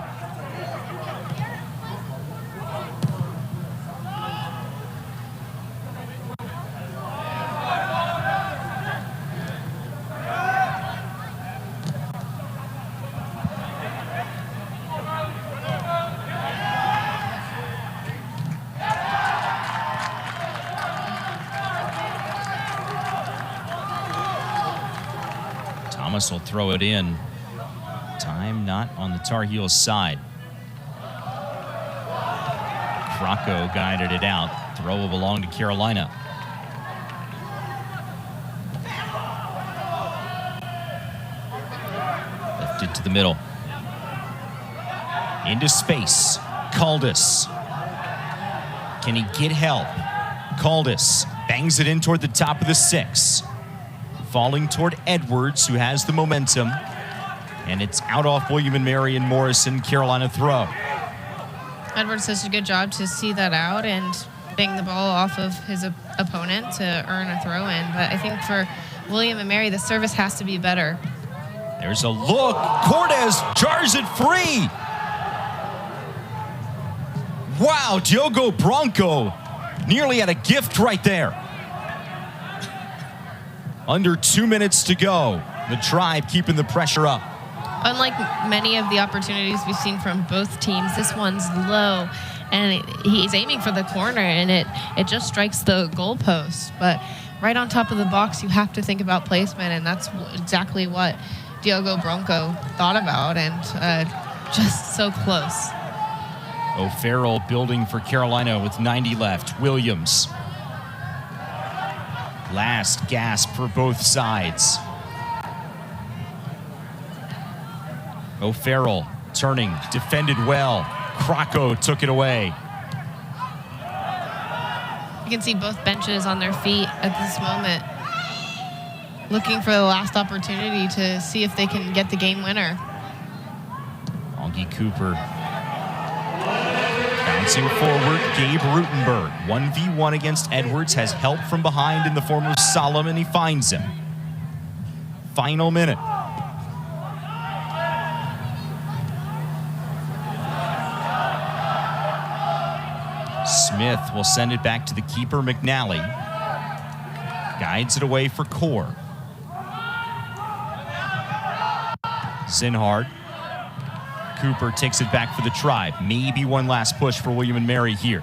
Speaker 1: Thomas will throw it in. Time not on the Tar Heels side. Crocco guided it out. Throw will belong to Carolina. Lifted to the middle. Into space. Caldas. Can he get help? Caldas bangs it in toward the top of the 6. Falling toward Edwards, who has the momentum. And it's out off William and Mary and Morrison. Carolina throw.
Speaker 2: Edwards does a good job to see that out and bang the ball off of his opponent to earn a throw in. But I think for William and Mary, the service has to be better.
Speaker 1: There's a look. Cortez jars it free. Wow, Diogo Bronco nearly had a gift right there. Under 2 minutes to go. The Tribe keeping the pressure up.
Speaker 2: Unlike many of the opportunities we've seen from both teams, this one's low, and he's aiming for the corner, and it just strikes the goalpost. But right on top of the box, you have to think about placement, and that's exactly what Diogo Bronco thought about, and just so close.
Speaker 1: O'Farrell building for Carolina with 90 left. Williams. Last gasp for both sides. O'Farrell turning, defended well. Crocco took it away.
Speaker 2: You can see both benches on their feet at this moment, looking for the last opportunity to see if they can get the game winner.
Speaker 1: Augie Cooper Advancing forward, Gabe Rutenberg. 1v1 against Edwards, has help from behind in the form of Solomon. He finds him. Final minute. Smith will send it back to the keeper, McNally. Guides it away for Core. Zinhard. Cooper takes it back for the Tribe. Maybe one last push for William and Mary here.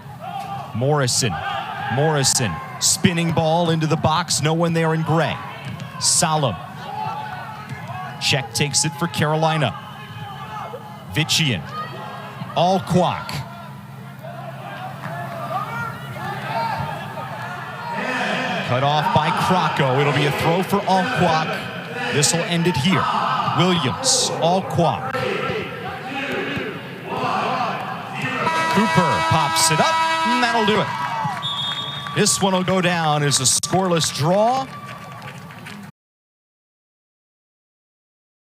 Speaker 1: Morrison. Spinning ball into the box. No one there in gray. Solom. Check takes it for Carolina. Vitchian. Alquak. Cut off by Krocko. It'll be a throw for Alquak. This will end it here. Williams. Alquak. Cooper pops it up, and that'll do it. This one will go down as a scoreless draw.